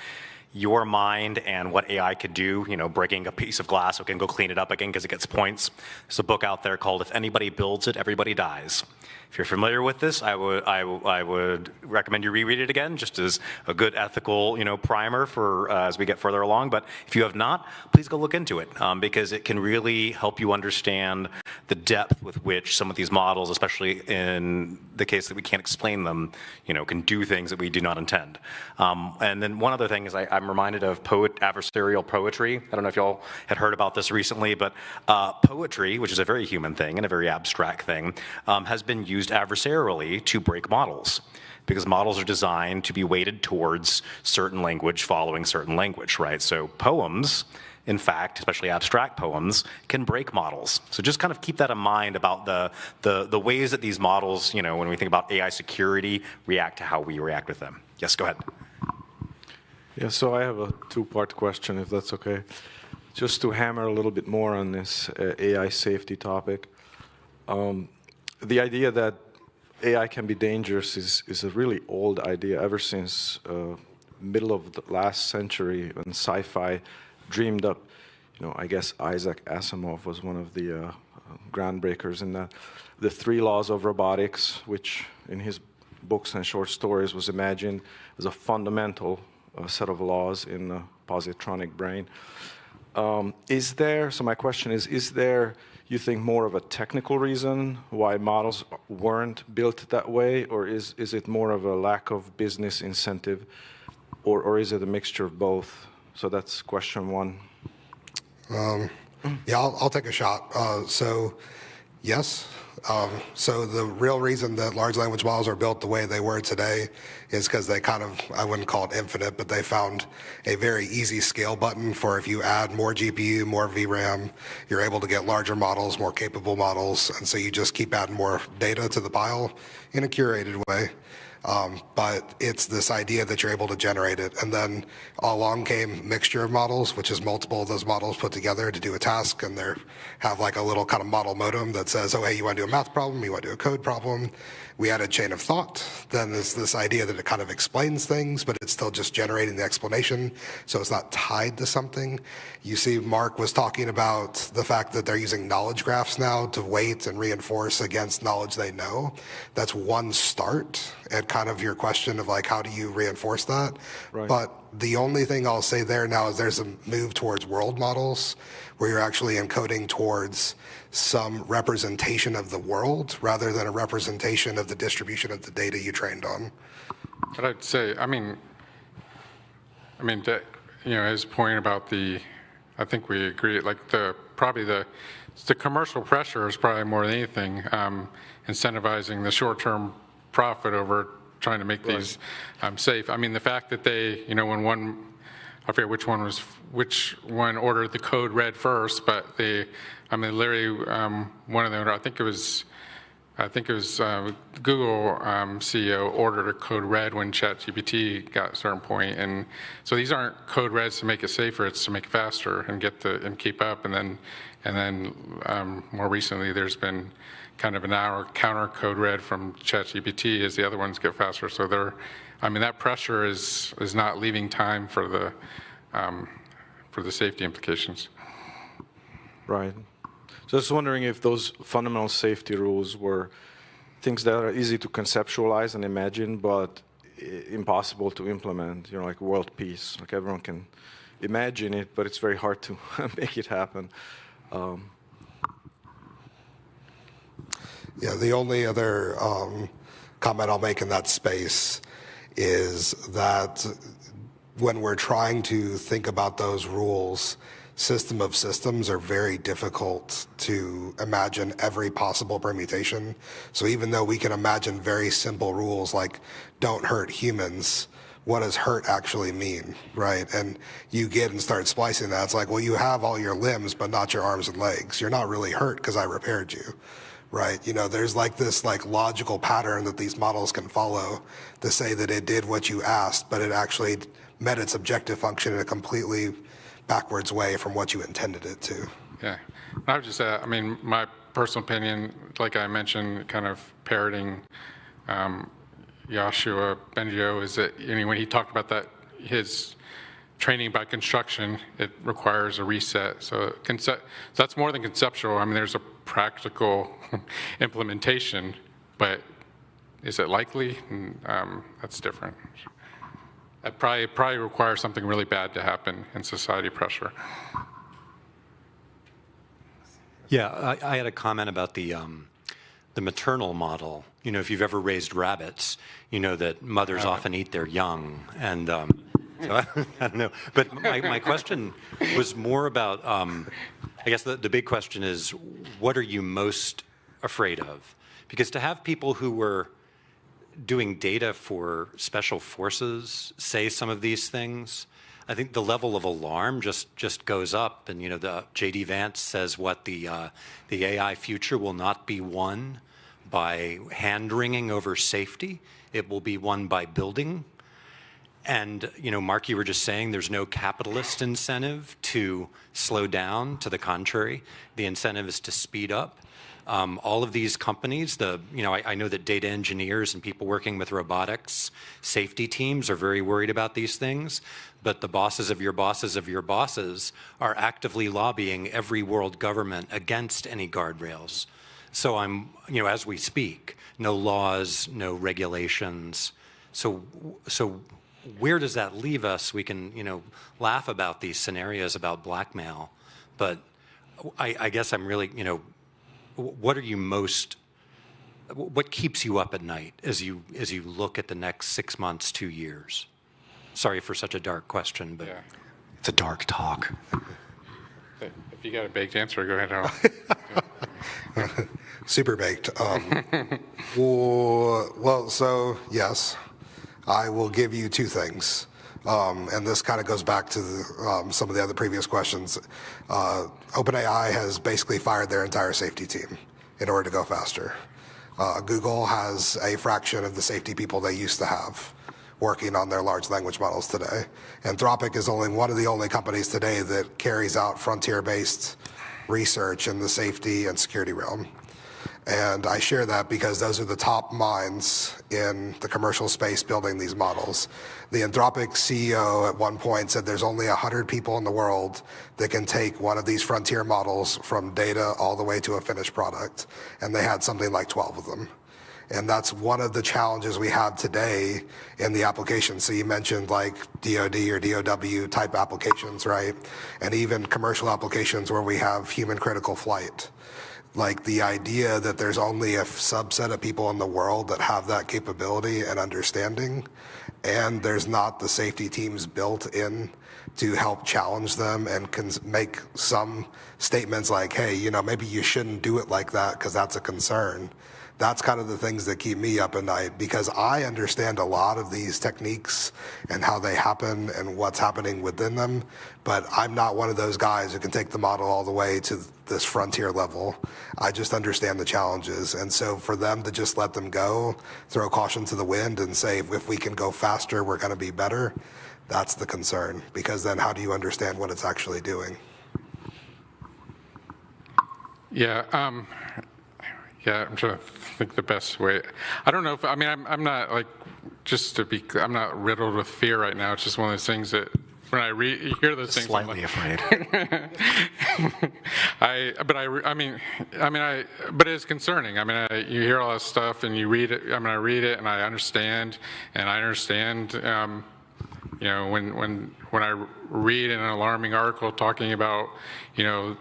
your mind and what AI could do, breaking a piece of glass, we can go clean it up again because it gets points. There's a book out there called If Anybody Builds It, Everybody Dies. If you're familiar with this, I would recommend you reread it again, just as a good ethical, primer for as we get further along. But if you have not, please go look into it because it can really help you understand the depth with which some of these models, especially in the case that we can't explain them, can do things that we do not intend. And then one other thing is I'm reminded of adversarial poetry. I don't know if y'all had heard about this recently, but poetry, which is a very human thing and a very abstract thing, has been used adversarially to break models because models are designed to be weighted towards certain language following certain language, right? So poems, in fact, especially abstract poems, can break models. So just kind of keep that in mind about the ways that these models, when we think about AI security, react to how we react with them. Yes, go ahead. Yeah, so I have a 2-part question, if that's okay. Just to hammer a little bit more on this AI safety topic. The idea that AI can be dangerous is a really old idea ever since middle of the last century when sci-fi dreamed up. I guess Isaac Asimov was one of the groundbreakers in that. The 3 laws of robotics, which in his books and short stories was imagined as a fundamental set of laws in the positronic brain. So my question is there, you think, more of a technical reason why models weren't built that way, or is it more of a lack of business incentive, or is it a mixture of both? So that's question 1. Yeah, I'll take a shot. Yes. So the real reason that large language models are built the way they were today is because they kind of, I wouldn't call it infinite, but they found a very easy scale button for if you add more GPU, more VRAM, you're able to get larger models, more capable models, and so you just keep adding more data to the pile in a curated way. But it's this idea that you're able to generate it. And then along came mixture of models, which is multiple of those models put together to do a task. And they have like a little kind of model modem that says, oh, hey, you want to do a math problem? You want to do a code problem? We added chain of thought. Then there's this idea that it kind of explains things, but it's still just generating the explanation. So it's not tied to something. You see, Mark was talking about the fact that they're using knowledge graphs now to weight and reinforce against knowledge they know. That's one start at kind of your question of like, how do you reinforce that? Right. But the only thing I'll say there now is there's a move towards world models where you're actually encoding towards some representation of the world rather than a representation of the distribution of the data you trained on. But I'd say, I mean, that, his point about I think we agree, like probably the commercial pressure is probably more than anything, incentivizing the short-term profit over trying to make these safe. I mean, the fact that they, when I forget which one ordered the code red first, but literally, one of them, I think it was Google CEO ordered a code red when ChatGPT got a certain point, and so these aren't code reds to make it safer; it's to make it faster and keep up. And then more recently, there's been kind of an hour counter code red from ChatGPT as the other ones get faster. So that pressure is not leaving time for the safety implications. Right. Just wondering if those fundamental safety rules were things that are easy to conceptualize and imagine, but impossible to implement, like world peace. Like everyone can imagine it, but it's very hard to make it happen. Yeah, the only other comment I'll make in that space is that when we're trying to think about those rules, system of systems are very difficult to imagine every possible permutation. So even though we can imagine very simple rules like don't hurt humans, what does hurt actually mean, right? And you get and start splicing that. It's like, well, you have all your limbs, but not your arms and legs. You're not really hurt because I repaired you, right? There's like this logical pattern that these models can follow to say that it did what you asked, but it actually met its objective function in a completely backwards way from what you intended it to. Yeah, I would just say, my personal opinion, like I mentioned, kind of parroting Yoshua Bengio, is that when he talked about that, his training by construction, it requires a reset. So that's more than conceptual. There's a practical implementation, but is it likely? That's different. It probably requires something really bad to happen in society pressure. Yeah, I had a comment about the maternal model. If you've ever raised rabbits, you know that mothers often eat their young, and so I don't know. But my question was more about, I guess the big question is, what are you most afraid of? Because to have people who were doing data for special forces say some of these things, I think the level of alarm just goes up. And the J.D. Vance says what the AI future will not be won by hand-wringing over safety. It will be won by building. And Mark, you were just saying there's no capitalist incentive to slow down. To the contrary, the incentive is to speed up. All of these companies, I know that data engineers and people working with robotics safety teams are very worried about these things, but the bosses of your bosses of your bosses are actively lobbying every world government against any guardrails. So as we speak, no laws, no regulations. So where does that leave us? We can, laugh about these scenarios about blackmail, but I guess I'm really, what keeps you up at night as you look at the next 6 months, 2 years? Sorry for such a dark question, but Yeah. it's a dark talk. If If you got a baked answer, go ahead, Harold. Super baked. Well, so yes, I will give you two things. And this kind of goes back to some of the other previous questions. OpenAI has basically fired their entire safety team in order to go faster. Google has a fraction of the safety people they used to have working on their large language models today. Anthropic is only one of the only companies today that carries out frontier-based research in the safety and security realm. And I share that because those are the top minds in the commercial space building these models. The Anthropic CEO at one point said there's only 100 people in the world that can take one of these frontier models from data all the way to a finished product. And they had something like 12 of them. And that's one of the challenges we have today in the application. So you mentioned like DoD or DOW type applications, right? And even commercial applications where we have human critical flight. Like the idea that there's only a subset of people in the world that have that capability and understanding, and there's not the safety teams built in to help challenge them and can make some statements like, hey, you know, maybe you shouldn't do it like that because that's a concern. That's kind of the things that keep me up at night, because I understand a lot of these techniques and how they happen and what's happening within them, but I'm not one of those guys who can take the model all the way to this frontier level. I just understand the challenges. And so for them to just let them go, throw caution to the wind and say, if we can go faster, we're going to be better, that's the concern, because then how do you understand what it's actually doing? Yeah, yeah, I'm trying to think the best way. I don't know if, I mean, I'm not like, just to be, I'm not riddled with fear right now. It's just one of those things that when I hear those things, Slightly afraid. but it's concerning. I mean, you hear all this stuff and you read it. I mean, I read it and I understand, you know, when I read an alarming article talking about, you know,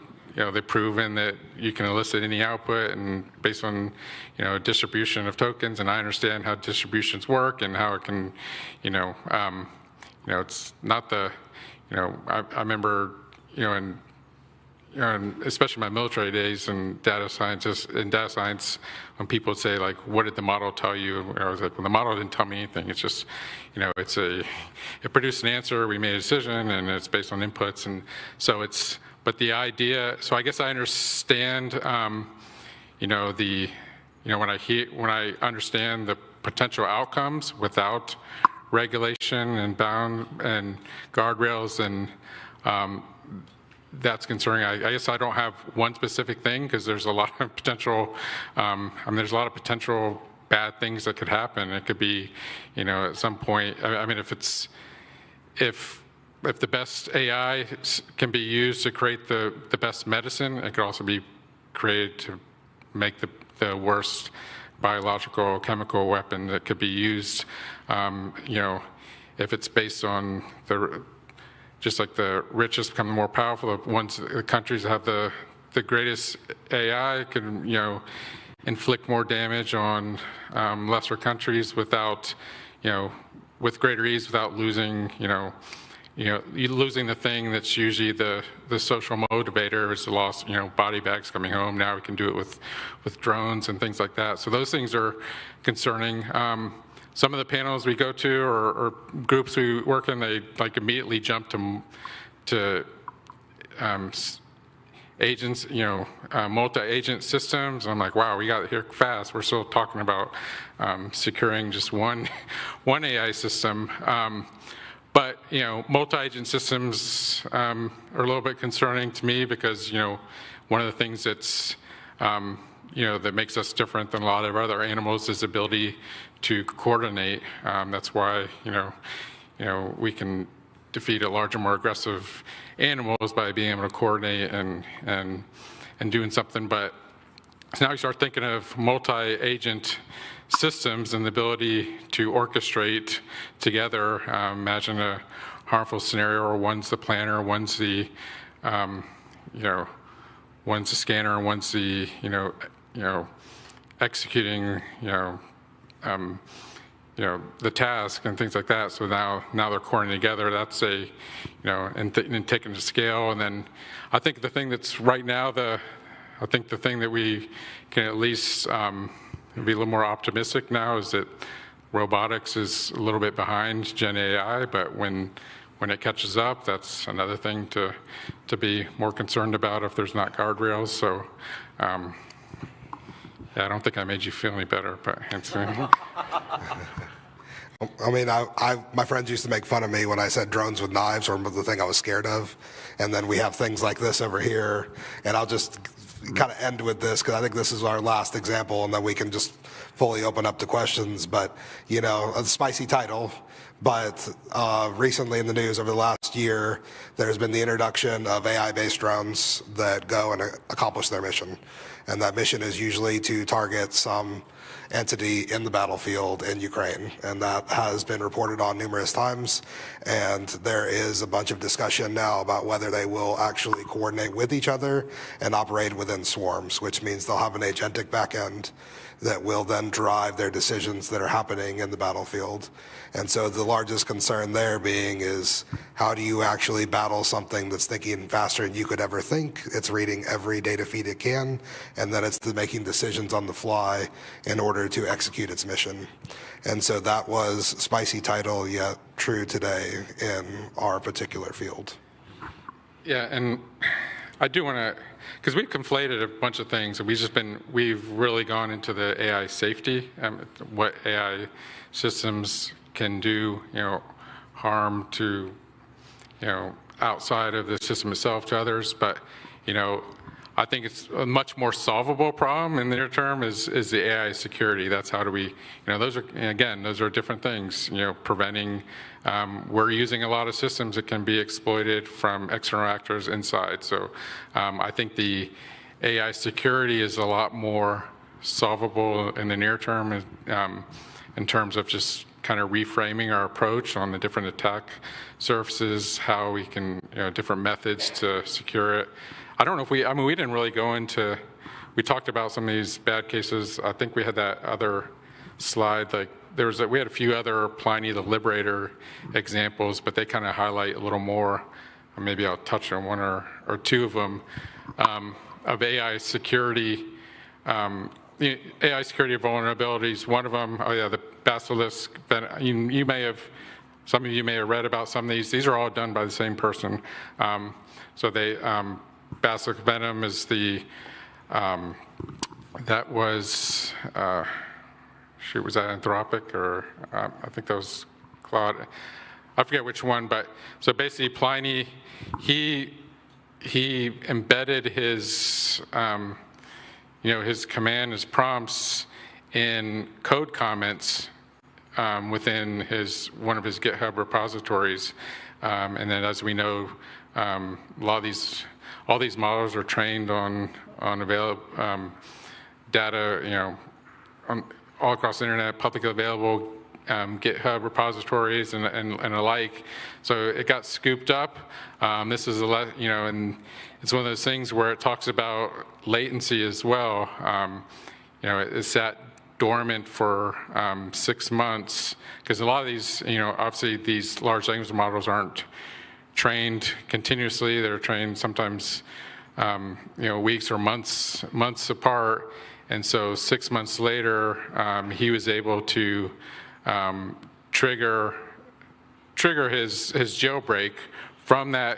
they've proven that you can elicit any output and based on, you know, distribution of tokens, and I understand how distributions work and how it can, it's not the, I remember, and especially my military days and data science, when people would say like, what did the model tell you? And I was like, well, the model didn't tell me anything. It's just, it produced an answer, we made a decision, and it's based on inputs. And so but the idea, so I guess I understand, when I understand the potential outcomes without regulation and guardrails, and that's concerning. I guess I don't have one specific thing because there's a lot of potential. There's a lot of potential bad things that could happen. It could be, at some point. I mean, if the best AI can be used to create the best medicine, it could also be created to make the worst biological chemical weapon that could be used. If it's based on just like the richest become more powerful, the countries that have the greatest AI can, inflict more damage on lesser countries without, with greater ease, without losing, you're losing the thing that's usually the social motivator is the loss, body bags coming home. Now we can do it with drones and things like that. So those things are concerning. Some of the panels we go to or groups we work in, they like immediately jump to agents, multi-agent systems. I'm like, wow, we got here fast. We're still talking about securing just one AI system. But, multi-agent systems are a little bit concerning to me because, one of the things that's, that makes us different than a lot of other animals is the ability to coordinate. That's why, we can defeat a larger, more aggressive animals by being able to coordinate and doing something. But so now you start thinking of multi-agent systems and the ability to orchestrate together. Imagine a harmful scenario where one's the planner, one's the, one's the scanner, and one's the, executing, the task and things like that. So now they're coordinating together. That's and taking to scale. And then I think the thing that's right now, the thing that we can at least be a little more optimistic now is that robotics is a little bit behind Gen AI, but when it catches up, that's another thing to be more concerned about if there's not guardrails. So, yeah, I don't think I made you feel any better, but I mean, my friends used to make fun of me when I said drones with knives were the thing I was scared of. And then we have things like this over here. And I'll just kind of end with this because I think this is our last example, and then we can just fully open up to questions. But, a spicy title. But recently in the news over the last year, there's been the introduction of AI-based drones that go and accomplish their mission. And that mission is usually to target some entity in the battlefield in Ukraine. And that has been reported on numerous times. And there is a bunch of discussion now about whether they will actually coordinate with each other and operate within swarms, which means they'll have an agentic backend that will then drive their decisions that are happening in the battlefield. And so the largest concern there being is how do you actually battle something that's thinking faster than you could ever think? It's reading every data feed it can, and then it's making decisions on the fly in order to execute its mission. And so that was spicy title, yet true today in our particular field. Yeah, and I do want to, because we've conflated a bunch of things, and we've really gone into the AI safety, what AI systems can do, harm to, outside of the system itself to others. But, I think it's a much more solvable problem in the near term is the AI security. That's how do we, those are different things, preventing, we're using a lot of systems that can be exploited from external actors inside. So I think the AI security is a lot more solvable in the near term in terms of just kind of reframing our approach on the different attack surfaces, how we can, different methods to secure it. I don't know if we didn't really go into, we talked about some of these bad cases. I think we had that other slide, like we had a few other Pliny the Liberator examples, but they kind of highlight a little more. Maybe I'll touch on one or two of them, of AI security. AI security vulnerabilities, one of them, the basilisk, some of you may have read about some of these. These are all done by the same person. Basilisk venom is that was that Anthropic or I think that was Claude. I forget which one, but so basically Pliny, he embedded his his command, his prompts in code comments within one of his GitHub repositories. And then as we know, all these models are trained on available data, all across the internet, publicly available GitHub repositories and alike. So it got scooped up. This is and it's one of those things where it talks about latency as well. It sat dormant for 6 months because a lot of these, obviously these large language models aren't trained continuously. They're trained sometimes, weeks or months apart. And so 6 months later, he was able to trigger his jailbreak from that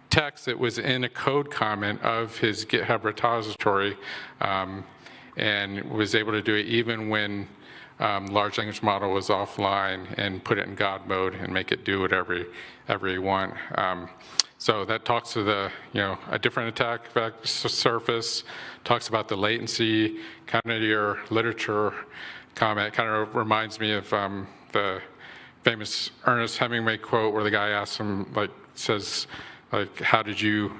text that was in a code comment of his GitHub repository, and was able to do it even when large language model was offline, and put it in God mode and make it do whatever you want. So that talks to a different attack surface, talks about the latency, kind of your literature comment, kind of reminds me of the famous Ernest Hemingway quote where the guy asks him, says, how'd you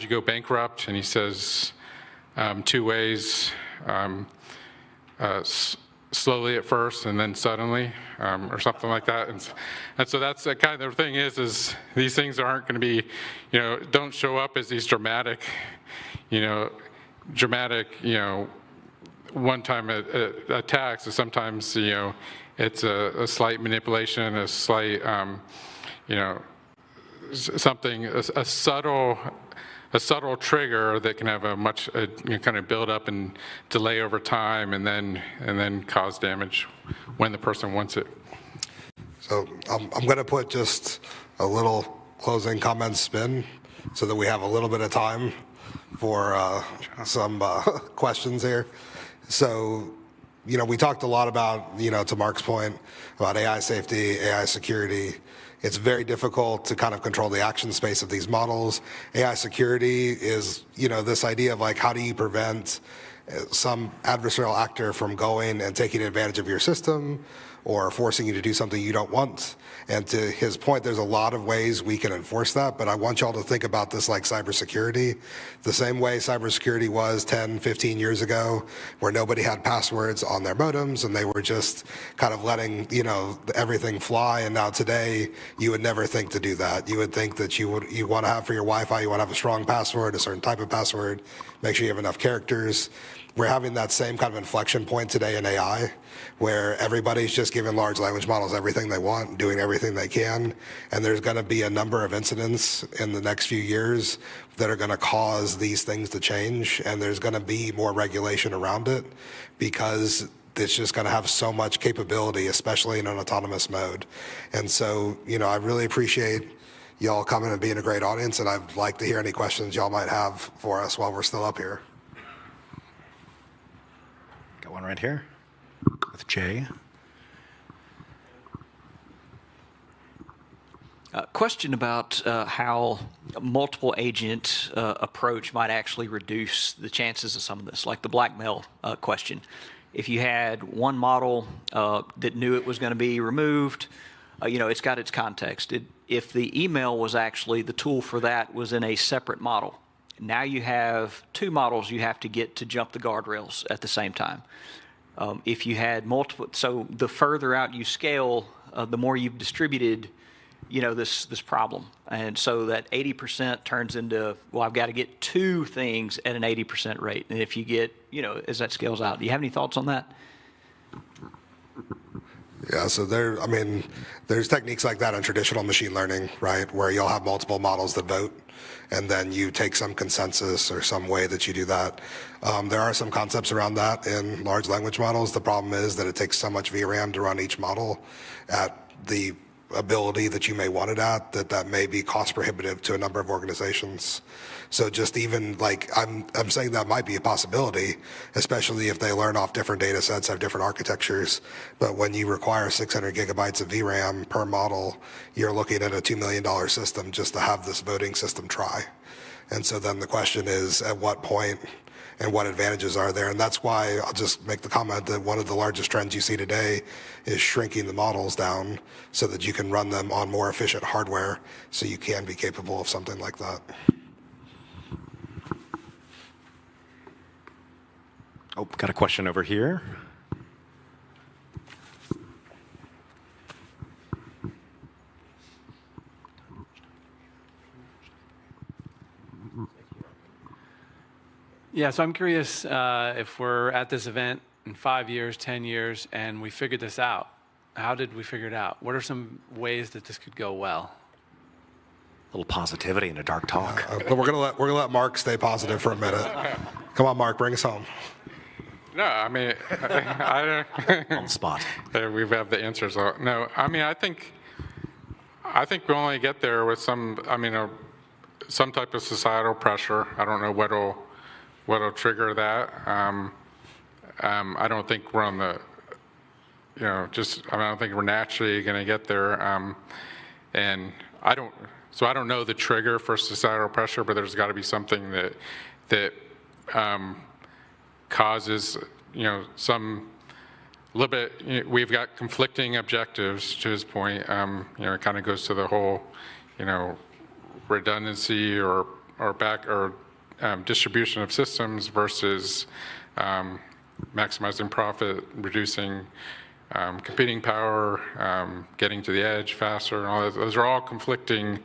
go bankrupt? And he says, 2 ways, slowly at first and then suddenly, or something like that. And so that's the kind of thing is these things aren't going to be, don't show up as these dramatic, one-time attacks. Sometimes, it's a slight manipulation, a slight, something, a subtle trigger that can have kind of build up and delay over time, and then cause damage when the person wants it. So I'm going to put just a little closing comment spin so that we have a little bit of time for some questions here. So, we talked a lot about, to Mark's point, about AI safety, AI security. It's very difficult to kind of control the action space of these models. AI security is, this idea of like, how do you prevent some adversarial actor from going and taking advantage of your system or forcing you to do something you don't want. And to his point, there's a lot of ways we can enforce that, but I want y'all to think about this like cybersecurity. The same way cybersecurity was 10, 15 years ago, where nobody had passwords on their modems and they were just kind of letting, everything fly. And now today, you would never think to do that. You would think that you want to have for your Wi-Fi, you want to have a strong password, a certain type of password, make sure you have enough characters. We're having that same kind of inflection point today in AI, where everybody's just giving large language models everything they want, doing everything they can, and there's going to be a number of incidents in the next few years that are going to cause these things to change, and there's going to be more regulation around it because it's just going to have so much capability, especially in an autonomous mode. And so, I really appreciate y'all coming and being a great audience, and I'd like to hear any questions y'all might have for us while we're still up here. Got one right here with Jay. Question about how a multiple agent approach might actually reduce the chances of some of this, like the blackmail question. If you had one model that knew it was going to be removed, it's got its context. If the email was actually, the tool for that was in a separate model, now you have two models you have to get to jump the guardrails at the same time. If you had multiple, so the further out you scale, the more you've distributed, this problem. And so that 80% turns into, well, I've got to get two things at an 80% rate. And if you get, as that scales out, do you have any thoughts on that? Yeah, so there's techniques like that in traditional machine learning, right, where you'll have multiple models that vote, and then you take some consensus or some way that you do that. There are some concepts around that in large language models. The problem is that it takes so much VRAM to run each model at the ability that you may want it at, that may be cost prohibitive to a number of organizations. So just even like, I'm saying that might be a possibility, especially if they learn off different data sets, have different architectures. But when you require 600 gigabytes of VRAM per model, you're looking at a $2 million system just to have this voting system try. And so then the question is, at what point and what advantages are there? And that's why I'll just make the comment that one of the largest trends you see today is shrinking the models down so that you can run them on more efficient hardware so you can be capable of something like that. Oh, got a question over here. Yeah, so I'm curious if we're at this event in 5 years, 10 years, and we figured this out. How did we figure it out? What are some ways that this could go well? A little positivity in a dark talk. But we're gonna let Mark stay positive for a minute. Come on, Mark, bring us home. No, I mean, I don't. On the spot. We have the answers. No, I mean, I think we only get there with some type of societal pressure. I don't know what'll trigger that. I don't think we're on the, I don't think we're naturally going to get there. And I don't know the trigger for societal pressure, but there's got to be something that causes, some little bit. We've got conflicting objectives. To his point, it kind of goes to the whole, redundancy or distribution of systems versus maximizing profit, reducing computing power, getting to the edge faster, and all that. Those are all conflicting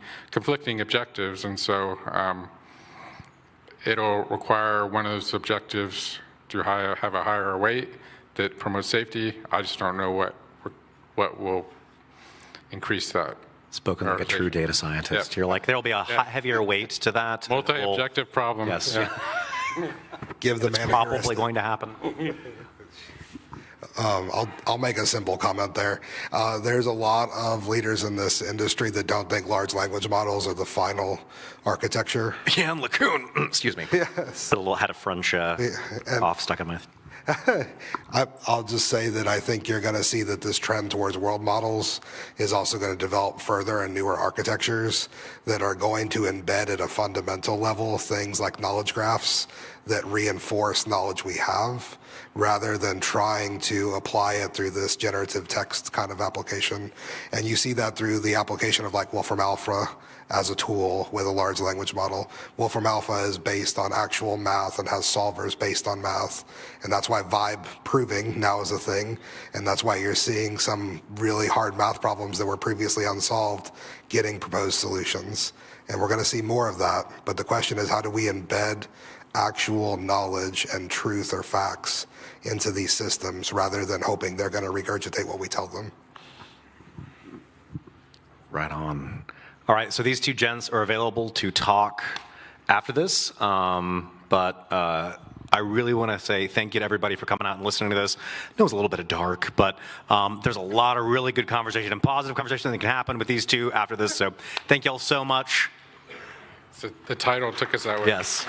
objectives, and so it'll require one of those objectives to have a higher weight that promotes safety. I just don't know what will increase that. Spoken like a true data scientist. Yep. You're like, there'll be a heavier weight to that. Multi-objective problem. Yes. Yeah. Give the It's man probably going to happen. I'll make a simple comment there. There's a lot of leaders in this industry that don't think large language models are the final architecture. Yeah, and LeCun. Excuse me. Yes. Put a little had a French cough stuck in my. I'll just say that I think you're going to see that this trend towards world models is also going to develop further in newer architectures that are going to embed at a fundamental level things like knowledge graphs that reinforce knowledge we have, rather than trying to apply it through this generative text kind of application. And you see that through the application of like Wolfram Alpha as a tool with a large language model. Wolfram Alpha is based on actual math and has solvers based on math. And that's why vibe proving now is a thing. And that's why you're seeing some really hard math problems that were previously unsolved getting proposed solutions. And we're going to see more of that. But the question is, how do we embed actual knowledge and truth or facts into these systems rather than hoping they're going to regurgitate what we tell them? Right on. All right, so these two gents are available to talk after this, but I really want to say thank you to everybody for coming out and listening to this. I know it's a little bit dark, but there's a lot of really good conversation and positive conversation that can happen with these two after this, so thank you all so much. So the title took us that way. Yes.